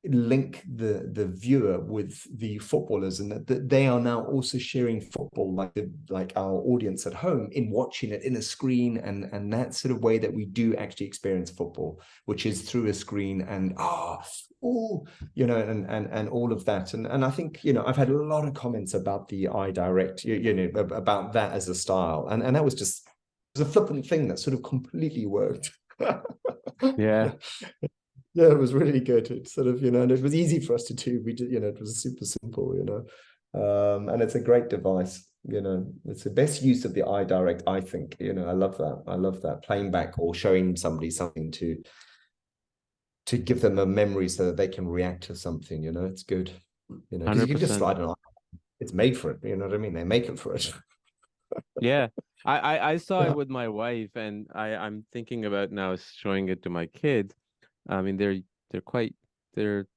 link the viewer with the footballers, and that they are now also sharing football like our audience at home in watching it in a screen, and that sort of way that we do actually experience football, which is through a screen, and and all of that. And I think, I've had a lot of comments about the iDirect, about that as a style, and that was just, it was a flippant thing that sort of completely worked. Yeah. Yeah, it was really good. It sort of, and it was easy for us to do. We did, it was super simple, and it's a great device. It's the best use of the iDirect, I think. I love that. I love that, playing back or showing somebody something to give them a memory so that they can react to something. It's good. Because you can just, 100%. I don't know, it's made for it. You know what I mean? They make it for it. Yeah. I saw it Yeah. with my wife, and I'm thinking about now showing it to my kids. I mean, they're quite they're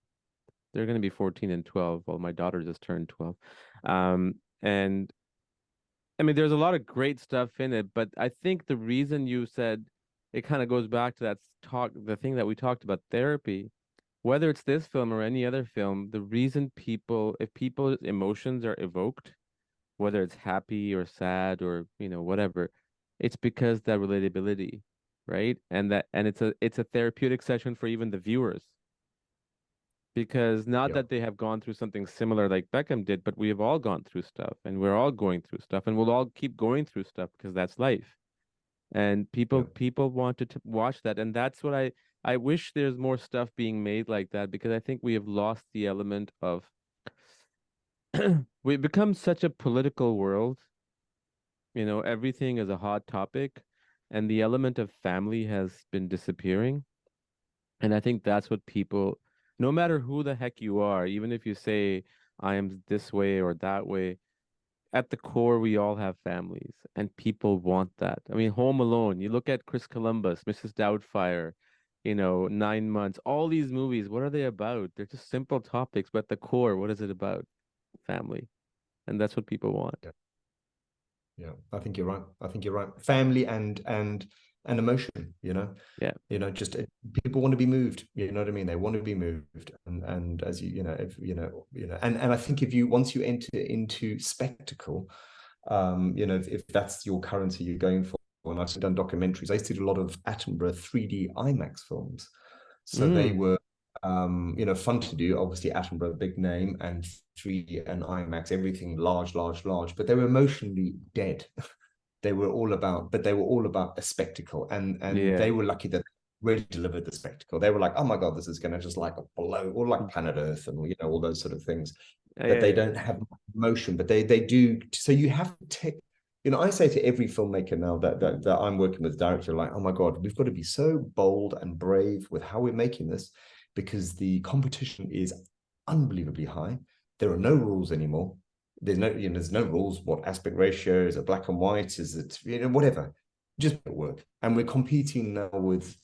they're going to be 14 and 12. Well, my daughter just turned 12. And I mean, there's a lot of great stuff in it, but I think the reason you said it kind of goes back to that the thing that we talked about, therapy. Whether it's this film or any other film, the reason if people's emotions are evoked, whether it's happy or sad or, whatever, it's because that relatability, right? And it's a therapeutic session for even the viewers, because not Yeah. that they have gone through something similar like Beckham did, but we have all gone through stuff, and we're all going through stuff, and we'll all keep going through stuff because that's life. and Yeah. people want to watch that, and that's what I wish there's more stuff being made like that, because I think we have lost the element of we've become such a political world. Everything is a hot topic, and the element of family has been disappearing. And I think that's what people, no matter who the heck you are, even if you say I am this way or that way, at the core, we all have families, and people want that. I mean, Home Alone, you look at Chris Columbus, Mrs. Doubtfire, 9 Months, all these movies, what are they about? They're just simple topics, but at the core, what is it about? Family. And that's what people want. Yeah. Yeah, I think you're right. I think you're right. Family and emotion, Yeah. just people want to be moved. You know what I mean? They want to be moved, and as if and I think if you once you enter into spectacle, if that's your currency you're going for, and I've done documentaries. I used to do a lot of Attenborough 3D IMAX films, so they Mm. were fun to do. Obviously, Attenborough, big name, and 3D and IMAX, everything large, large, large, but they were emotionally dead. They were all about, but they were all about a spectacle, and Yeah. they were lucky that really delivered the spectacle. They were like, oh my God, this is going to just like blow, or like Planet Earth, and all those sort of things. Yeah, But yeah, they yeah. don't have emotion, but they do. So you have to take. I say to every filmmaker now that I'm working with, director, like, oh my God, we've got to be so bold and brave with how we're making this, because the competition is unbelievably high. There are no rules anymore. There's no rules. What aspect ratio is it? Black and white? Is it whatever? Just make it work. And we're competing now with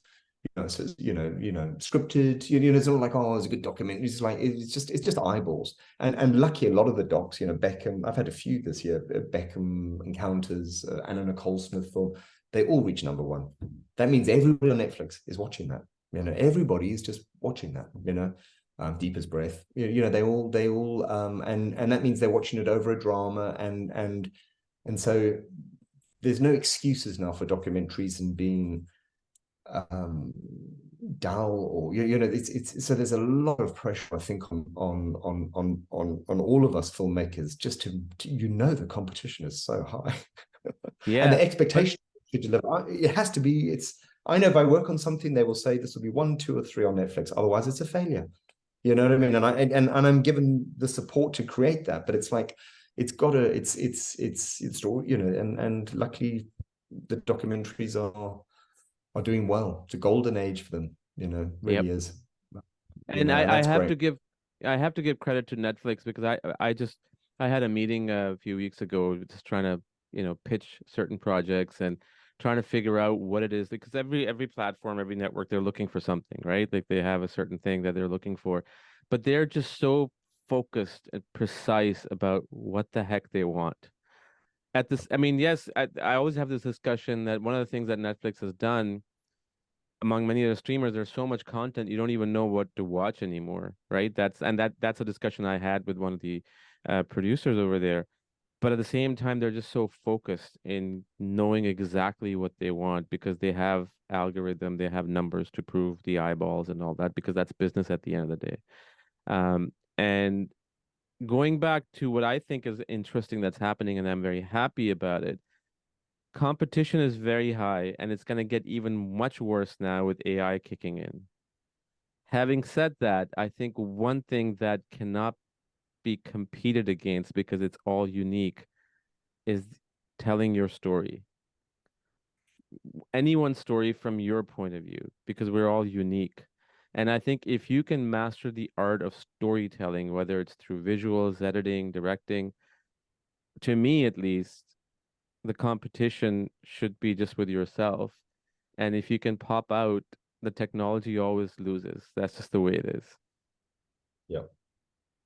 so scripted. It's all like, oh, it's a good documentary. It's like it's just eyeballs. And lucky, a lot of the docs, Beckham. I've had a few this year. Beckham Encounters, Anna Nicole Smith film. They all reach #1. That means everybody on Netflix is watching that. Everybody is just watching that. Deepest Breath. They all and that means they're watching it over a drama, and so there's no excuses now for documentaries and being um dull, or it's so there's a lot of pressure, I think, on all of us filmmakers, just to the competition is so high. And Yeah. the But expectation to deliver, it has to be. I know if I work on something, they will say this will be 1, 2, or 3 on Netflix, otherwise it's a failure. You know what I mean? And I'm given the support to create that, but it's like it's and luckily the documentaries are doing well. It's a golden age for them, yep. really is. And And I that's have great. to give credit to Netflix, because I had a meeting a few weeks ago, just trying to, pitch certain projects and trying to figure out what it is, because every platform, every network, they're looking for something, right? Like they have a certain thing that they're looking for, but they're just so focused and precise about what the heck they want. At this, I mean, yes, I always have this discussion that one of the things that Netflix has done, among many of the streamers, there's so much content you don't even know what to watch anymore, right? That's a discussion I had with one of the producers over there. But at the same time, they're just so focused in knowing exactly what they want, because they have algorithm, they have numbers to prove the eyeballs and all that, because that's business at the end of the day. And going back to what I think is interesting that's happening, and I'm very happy about it, competition is very high, and it's going to get even much worse now with AI kicking in. Having said that, I think one thing that cannot be competed against, because it's all unique, is telling your story. Anyone's story from your point of view, because we're all unique. And I think if you can master the art of storytelling, whether it's through visuals, editing, directing, to me at least, the competition should be just with yourself. And if you can pop out, the technology always loses. That's just the way it is. Yeah,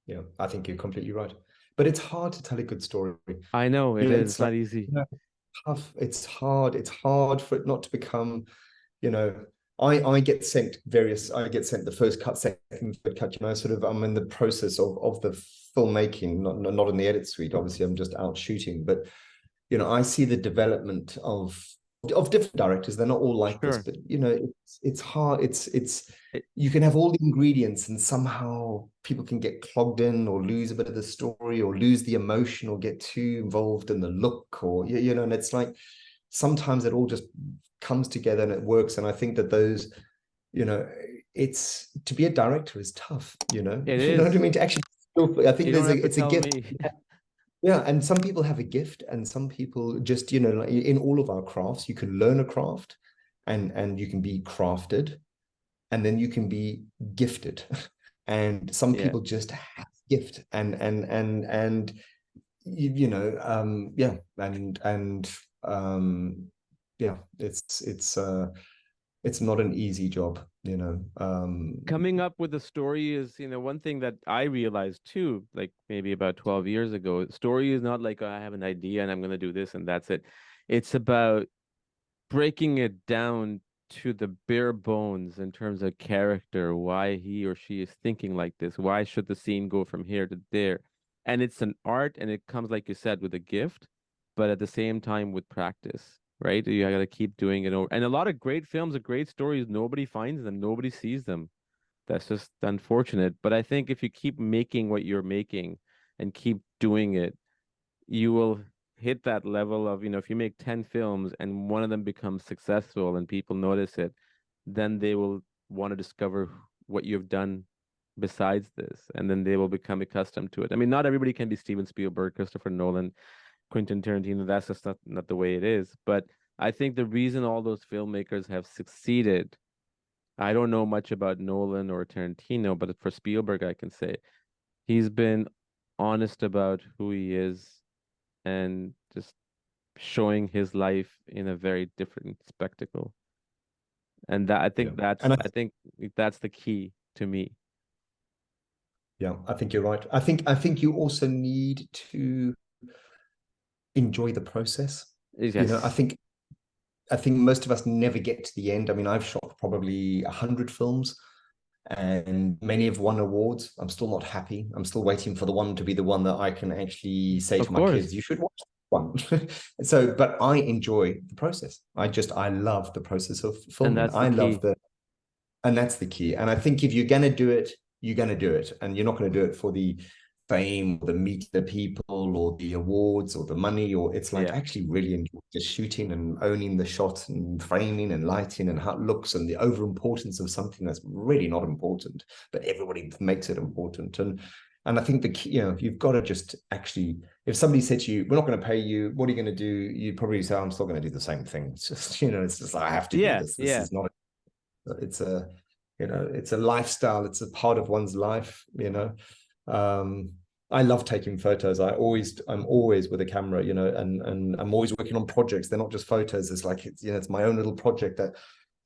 yeah, I think you're completely right. But it's hard to tell a good story. I know it is. It's It's like, not easy. tough. It's hard. It's hard for it not to become, you know, I get sent the first cut, second, third cut. Sort of I'm in the process of the filmmaking, not in the edit suite. Obviously, I'm just out shooting, but I see the development of different directors. They're not all like this, Sure. but it's hard. It's It, you can have all the ingredients, and somehow people can get clogged in, or lose a bit of the story, or lose the emotion, or get too involved in the look, or and it's like sometimes it all just comes together and it works. And I think that those, you know, it's to be a director is tough, you know. It You know what I is. mean? To actually, I think You don't have to it's a tell gift. me. Yeah, and some people have a gift, and some people just, you know, like in all of our crafts, you can learn a craft, and you can be crafted, and then you can be gifted. And some Yeah. people just have gift, and you know, yeah, and yeah, it's not an easy job, you know. Coming up with a story is, one thing that I realized too, like maybe about 12 years ago. Story is not like, "Oh, I have an idea and I'm going to do this and that's it." It's about breaking it down to the bare bones in terms of character, why he or she is thinking like this, why should the scene go from here to there. And it's an art, and it comes, like you said, with a gift, but at the same time with practice, right? You got to keep doing it over. And a lot of great films and great stories, nobody finds them, nobody sees them. That's just unfortunate. But I think if you keep making what you're making and keep doing it, you will hit that level of, if you make 10 films and one of them becomes successful and people notice it, then they will want to discover what you've done besides this. And then they will become accustomed to it. I mean, not everybody can be Steven Spielberg, Christopher Nolan, Quentin Tarantino. That's just not the way it is. But I think the reason all those filmmakers have succeeded, I don't know much about Nolan or Tarantino, but for Spielberg, I can say he's been honest about who he is and just showing his life in a very different spectacle. And that I Yeah, think that's and I think that's the key to me. yeah, I think you're right. I think you also need to enjoy the process. You know, Yes. I think most of us never get to the end. I mean, I've shot probably 100 films, and many have won awards. I'm still not happy. I'm still waiting for the one to be the one that I can actually say Of to my kids, course. "You should watch one." So, but I enjoy the process. I love the process of And filming. that's the I love key. the And that's the key. And I think if you're going to do it, you're going to do it. And you're not going to do it for the fame, or the meet the people, or the awards, or the money, or it's like Yeah. actually really enjoy just shooting and owning the shot and framing and lighting and how it looks, and the over importance of something that's really not important, but everybody makes it important. And I think the key, you've got to just actually, if somebody said to you, "We're not going to pay you, what are you going to do?" You'd probably say, "I'm still going to do the same thing." It's just, it's just like, I have to do Yeah, this. This yeah. is not it's a it's a lifestyle, it's a part of one's life. um I love taking photos. I'm always with a camera, and I'm always working on projects. They're not just photos. It's like it's my own little project that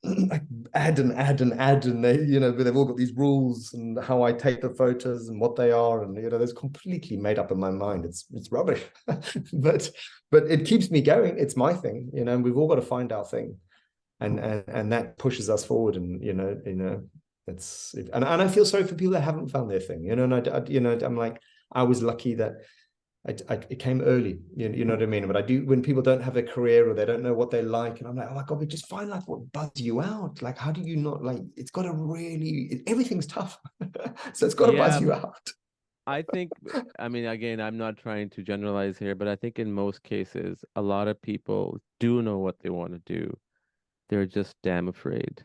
I add and add and add, and but they've all got these rules and how I take the photos and what they are, and there's completely made up in my mind. It's rubbish. but it keeps me going. It's my thing, and we've all got to find our thing, and that pushes us forward. And and I feel sorry for people that haven't found their thing, and I'm like, I was lucky that it came early, you know what I mean. But I do, when people don't have a career or they don't know what they like, and I'm like, oh my god, we just find like what buzzes you out. Like, how do you not, like, it's got to really, everything's tough. So it's got to buzz Yeah, you out. I think, I mean, again, I'm not trying to generalize here, but I think in most cases, a lot of people do know what they want to do. They're just damn afraid.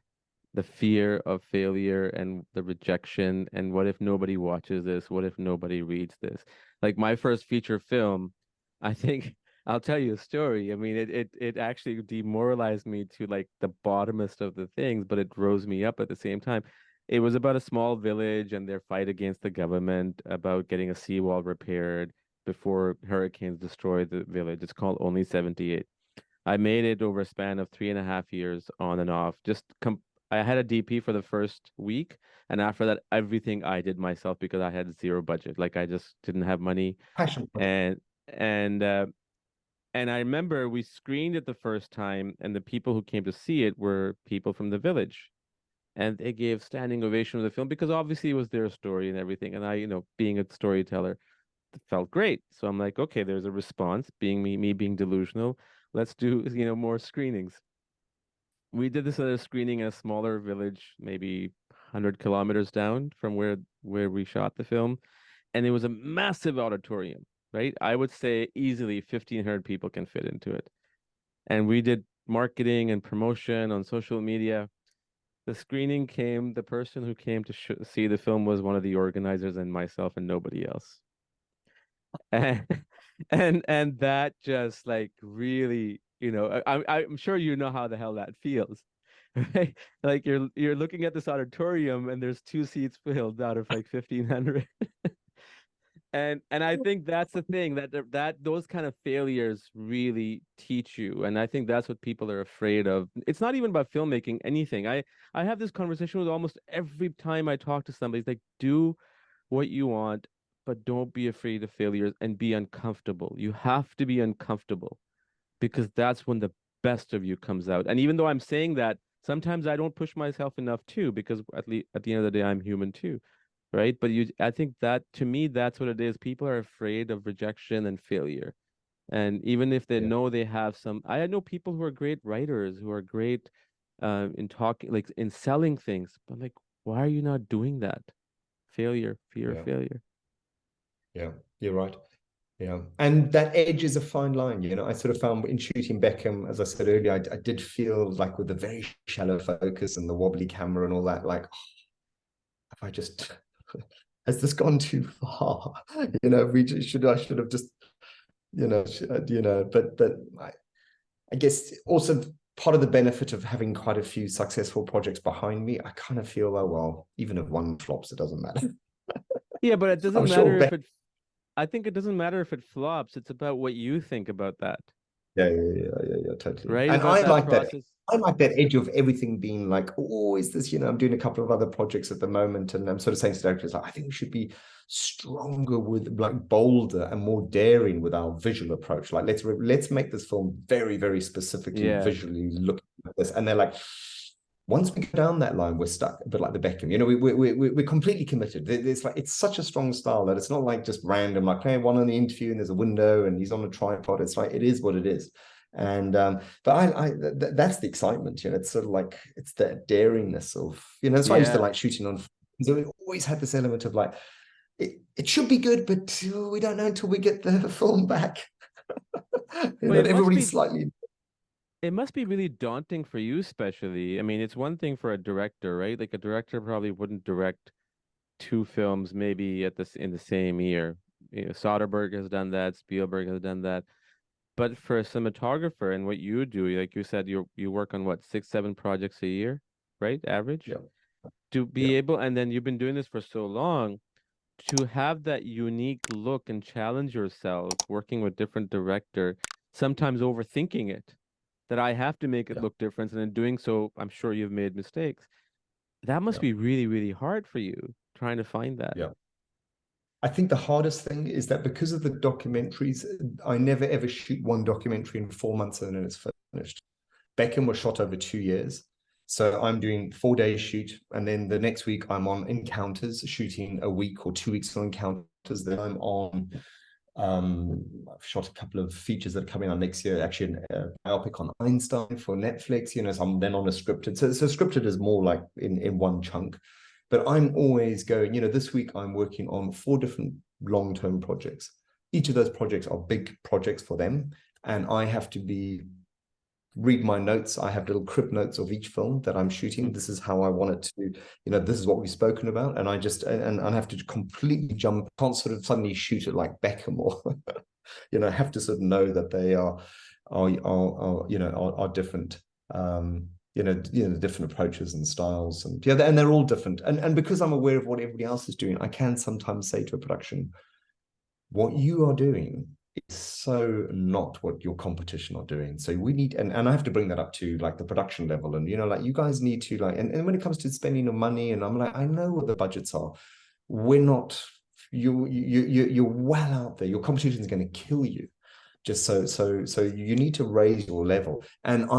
The fear of failure and the rejection, and what if nobody watches this? What if nobody reads this? Like my first feature film, I think I'll tell you a story. I mean, it actually demoralized me to like the bottomest of the things, but it rose me up at the same time. It was about a small village and their fight against the government about getting a seawall repaired before hurricanes destroy the village. It's called Only 78. I made it over a span of 3.5 years on and off. I had a DP for the first week, and after that, everything I did myself because I had zero budget. Like I just didn't have money, Passion project. and and I remember we screened it the first time, and the people who came to see it were people from the village, and they gave standing ovation to the film because obviously it was their story and everything. And I, being a storyteller, felt great. So I'm like, okay, there's a response. Being me being delusional, let's do more screenings. We did this other screening in a smaller village, maybe 100 kilometers down from where we shot the film, and it was a massive auditorium, right? I would say easily 1,500 people can fit into it. and we did marketing and promotion on social media. The screening came, the person who came to see the film was one of the organizers and myself and nobody else. And and that just like really, you know, I'm sure you know how the hell that feels. Right? Like you're looking at this auditorium and there's two seats filled out of like 1,500. And I think that's the thing that those kind of failures really teach you. And I think that's what people are afraid of. It's not even about filmmaking, anything. I have this conversation with almost every time I talk to somebody. It's like, do what you want, but don't be afraid of failures and be uncomfortable. You have to be uncomfortable because that's when the best of you comes out. And even though I'm saying that, sometimes I don't push myself enough too, because at least at the end of the day, I'm human too, right? But I think that to me, that's what it is. People are afraid of rejection and failure. And even if they Yeah, know they have some, I know people who are great writers, who are great in talking, like in selling things. But like, why are you not doing that? Failure, fear of yeah, failure. yeah. You're right. Yeah, and that edge is a fine line. You know, I sort of found in shooting Beckham, as I said earlier, I did feel like with the very shallow focus and the wobbly camera and all that, like, oh, have I just has this gone too far? You know, I should have just, but I guess also part of the benefit of having quite a few successful projects behind me, I kind of feel, oh well, even if one flops, it doesn't matter. Yeah, but it I'm doesn't sure matter if it, I think it doesn't matter if it flops. It's about what you think about that, Yeah, totally. right? And About I that like that. process. I like that edge of everything being like, oh, is this, I'm doing a couple of other projects at the moment. And I'm sort of saying to directors, like, I think we should be stronger with like bolder and more daring with our visual approach. Like, let's make this film very, very specifically Yeah. visually looking at this. And they're like, once we go down that line, we're stuck. A bit like the Beckham, we're completely committed. It's like it's such a strong style that it's not like just random. Like, hey, one on the interview and there's a window and he's on a tripod. It's like it is what it is. And but that's the excitement. It's sort of like it's that daringness of That's why I used to Yeah. like shooting on. So we always had this element of like it should be good, but we don't know until we get the film back. But Everybody's slightly. it must be really daunting for you, especially. I mean, it's one thing for a director, right? Like a director probably wouldn't direct two films maybe in the same year. You know, Soderbergh has done that, Spielberg has done that. But for a cinematographer and what you do, like you said, you work on what, 6, 7 projects a year, right? Average? Yeah, To yeah, be able, and then you've been doing this for so long, to have that unique look and challenge yourself working with different director, sometimes overthinking it, that I have to make it yeah, look different. And in doing so, I'm sure you've made mistakes. That must yeah, be really, really hard for you trying to find that. yeah. I think the hardest thing is that because of the documentaries, I never ever shoot one documentary in 4 months and then it's finished. Beckham was shot over 2 years. So I'm doing 4 days shoot. And then the next week I'm on encounters, shooting a week or 2 weeks on encounters. Then I'm on, I've shot a couple of features that are coming on next year, actually a biopic on Einstein for Netflix, so I'm then on a scripted. So scripted is more like in one chunk. But I'm always going, this week I'm working on 4 different long-term projects. Each of those projects are big projects for them. And I have to read my notes. I have little crib notes of each film that I'm shooting. This is how I want it to, this is what we've spoken about. And I have to completely jump, can't sort of suddenly shoot it like Beckham or, have to sort of know that they are different. Different approaches and styles, and they're all different. And because I'm aware of what everybody else is doing, I can sometimes say to a production, what you are doing is so not what your competition are doing. So we need, and I have to bring that up to like the production level, and like you guys need to like, and when it comes to spending of money, and I'm like, I know what the budgets are. We're not, you're well out there. Your competition is going to kill you. Just so you need to raise your level. And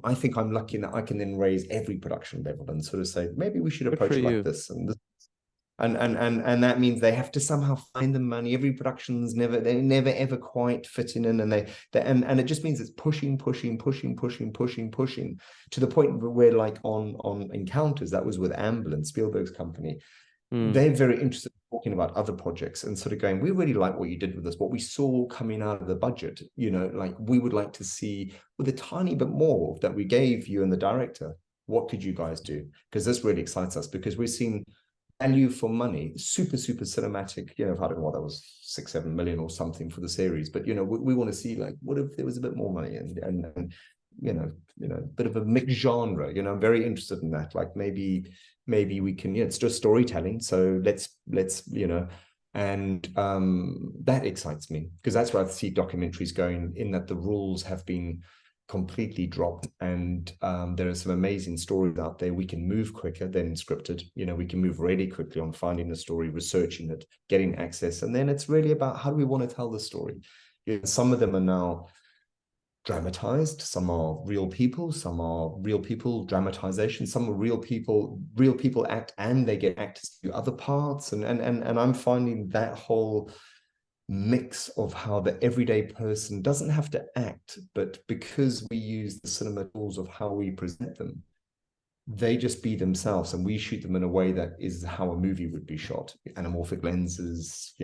I think I'm lucky that I can then raise every production level and sort of say, maybe we should Good for approach it like you. this and this. And that means they have to somehow find the money. Every production's they never ever quite fitting in, and and it just means it's pushing to the point where like on Encounters, that was with Amblin, Spielberg's company. Mm. they're very interested in talking about other projects and sort of going, we really like what you did with this, what we saw coming out of the budget, like we would like to see with a tiny bit more that we gave you and the director. What could you guys do? Because this really excites us, because we've seen value for money, super, super cinematic, I don't know what that was, 6-7 million or something for the series. But, we want to see, like, what if there was a bit more money and a bit of a mixed genre, I'm very interested in that. Like maybe we can, it's just storytelling. So let's, and that excites me, because that's where I see documentaries going, in that the rules have been completely dropped, and there are some amazing stories out there. We can move quicker than scripted. We can move really quickly on finding the story, researching it, getting access, and then it's really about how do we want to tell the story. Some of them are now dramatized, some are real people, some are real people dramatization, some are real people act, and they get actors to do other parts, and I'm finding that whole mix of how the everyday person doesn't have to act, but because we use the cinema tools of how we present them, they just be themselves, and we shoot them in a way that is how a movie would be shot. Anamorphic lenses,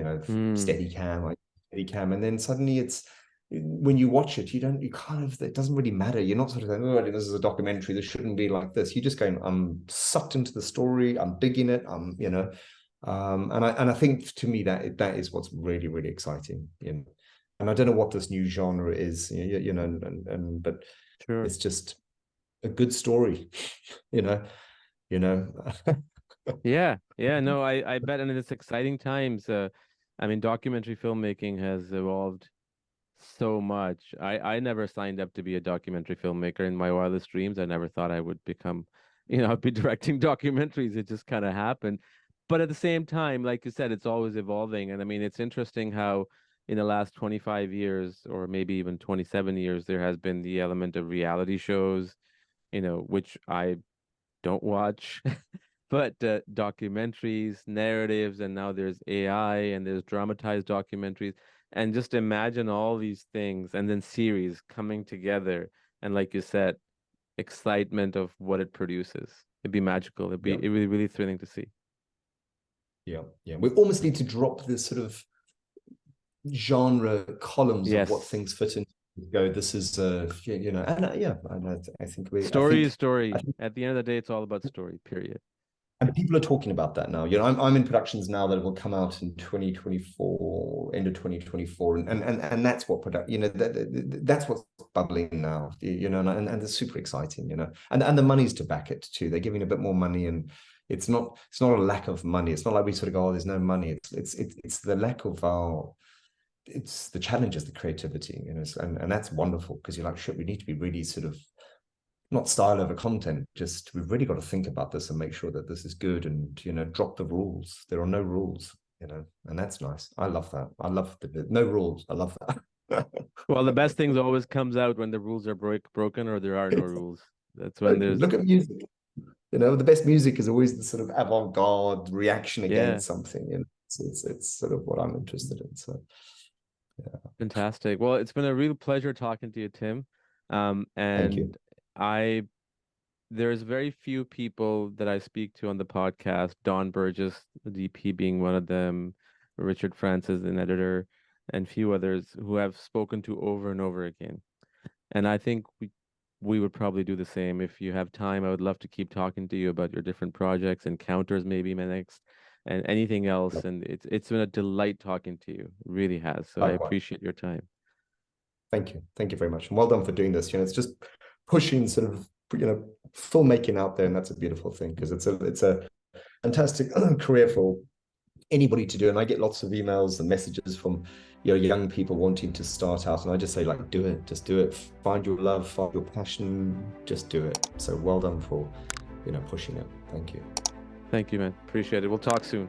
steady cam, and then suddenly it's, when you watch it, it doesn't really matter. You're not sort of saying, oh, this is a documentary, this shouldn't be like this. You're just going, I'm sucked into the story, I'm digging it, and I think, to me, that is what's really, really exciting. And I don't know what this new genre is, but Sure. it's just a good story, Yeah, no, I bet, and it's exciting times. I mean, documentary filmmaking has evolved so much. I never signed up to be a documentary filmmaker in my wildest dreams. I never thought I would become, I'd be directing documentaries. It just kind of happened. But at the same time, like you said, it's always evolving. And I mean, it's interesting how in the last 25 years, or maybe even 27 years, there has been the element of reality shows, which I don't watch. But documentaries, narratives, and now there's AI and there's dramatized documentaries. And just imagine all these things and then series coming together. And like you said, excitement of what it produces. It'd be magical. It'd Yeah, be really thrilling to see. yeah. We almost need to drop this sort of genre columns of what Yes. things fit into. Go, this is and I think Story is story. At the end of the day, it's all about story, period. and people are talking about that now. I'm in productions now that will come out in 2024, end of 2024, and that's what that's what's bubbling now. And it's super exciting. And the money's to back it too. They're giving a bit more money, and it's not a lack of money. It's not like we sort of go, oh, there's no money. It's the lack of our. It's the challenges, the creativity, and that's wonderful, because you're like, shit, we need to be really sort of not style over content, just we've really got to think about this and make sure that this is good, and drop the rules. There are no rules, and that's nice. I love that. I love the no rules. I love that. Well, the best things always comes out when the rules are broken or there are no rules. That's when there's, Look at music. The best music is always the sort of avant-garde reaction yeah, against something. It's sort of what I'm interested in. So yeah. fantastic. Well, it's been a real pleasure talking to you, Tim. Thank you. And I there's very few people that I speak to on the podcast, Don Burgess, the DP being one of them, Richard Francis, an editor, and few others who have spoken to over and over again. And I think we would probably do the same. If you have time, I would love to keep talking to you about your different projects, encounters maybe my next, and anything else. And it's been a delight talking to you. It really has. So I Likewise. appreciate your time. Thank you. Thank you very much. And well done for doing this. It's just pushing sort of, filmmaking out there. And that's a beautiful thing, because it's a fantastic career for anybody to do. And I get lots of emails and messages from, young people wanting to start out. And I just say, like, do it, just do it. Find your love, find your passion, just do it. So well done for, pushing it. Thank you. Thank you, man. Appreciate it. We'll talk soon.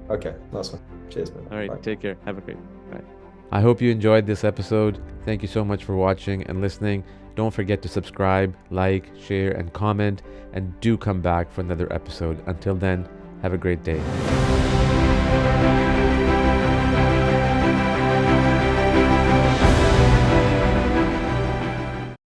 Okay. Nice one. Cheers, man. All right. Bye. Take care. Have a great night. I hope you enjoyed this episode. Thank you so much for watching and listening. Don't forget to subscribe, like, share, and comment. And do come back for another episode. Until then, have a great day.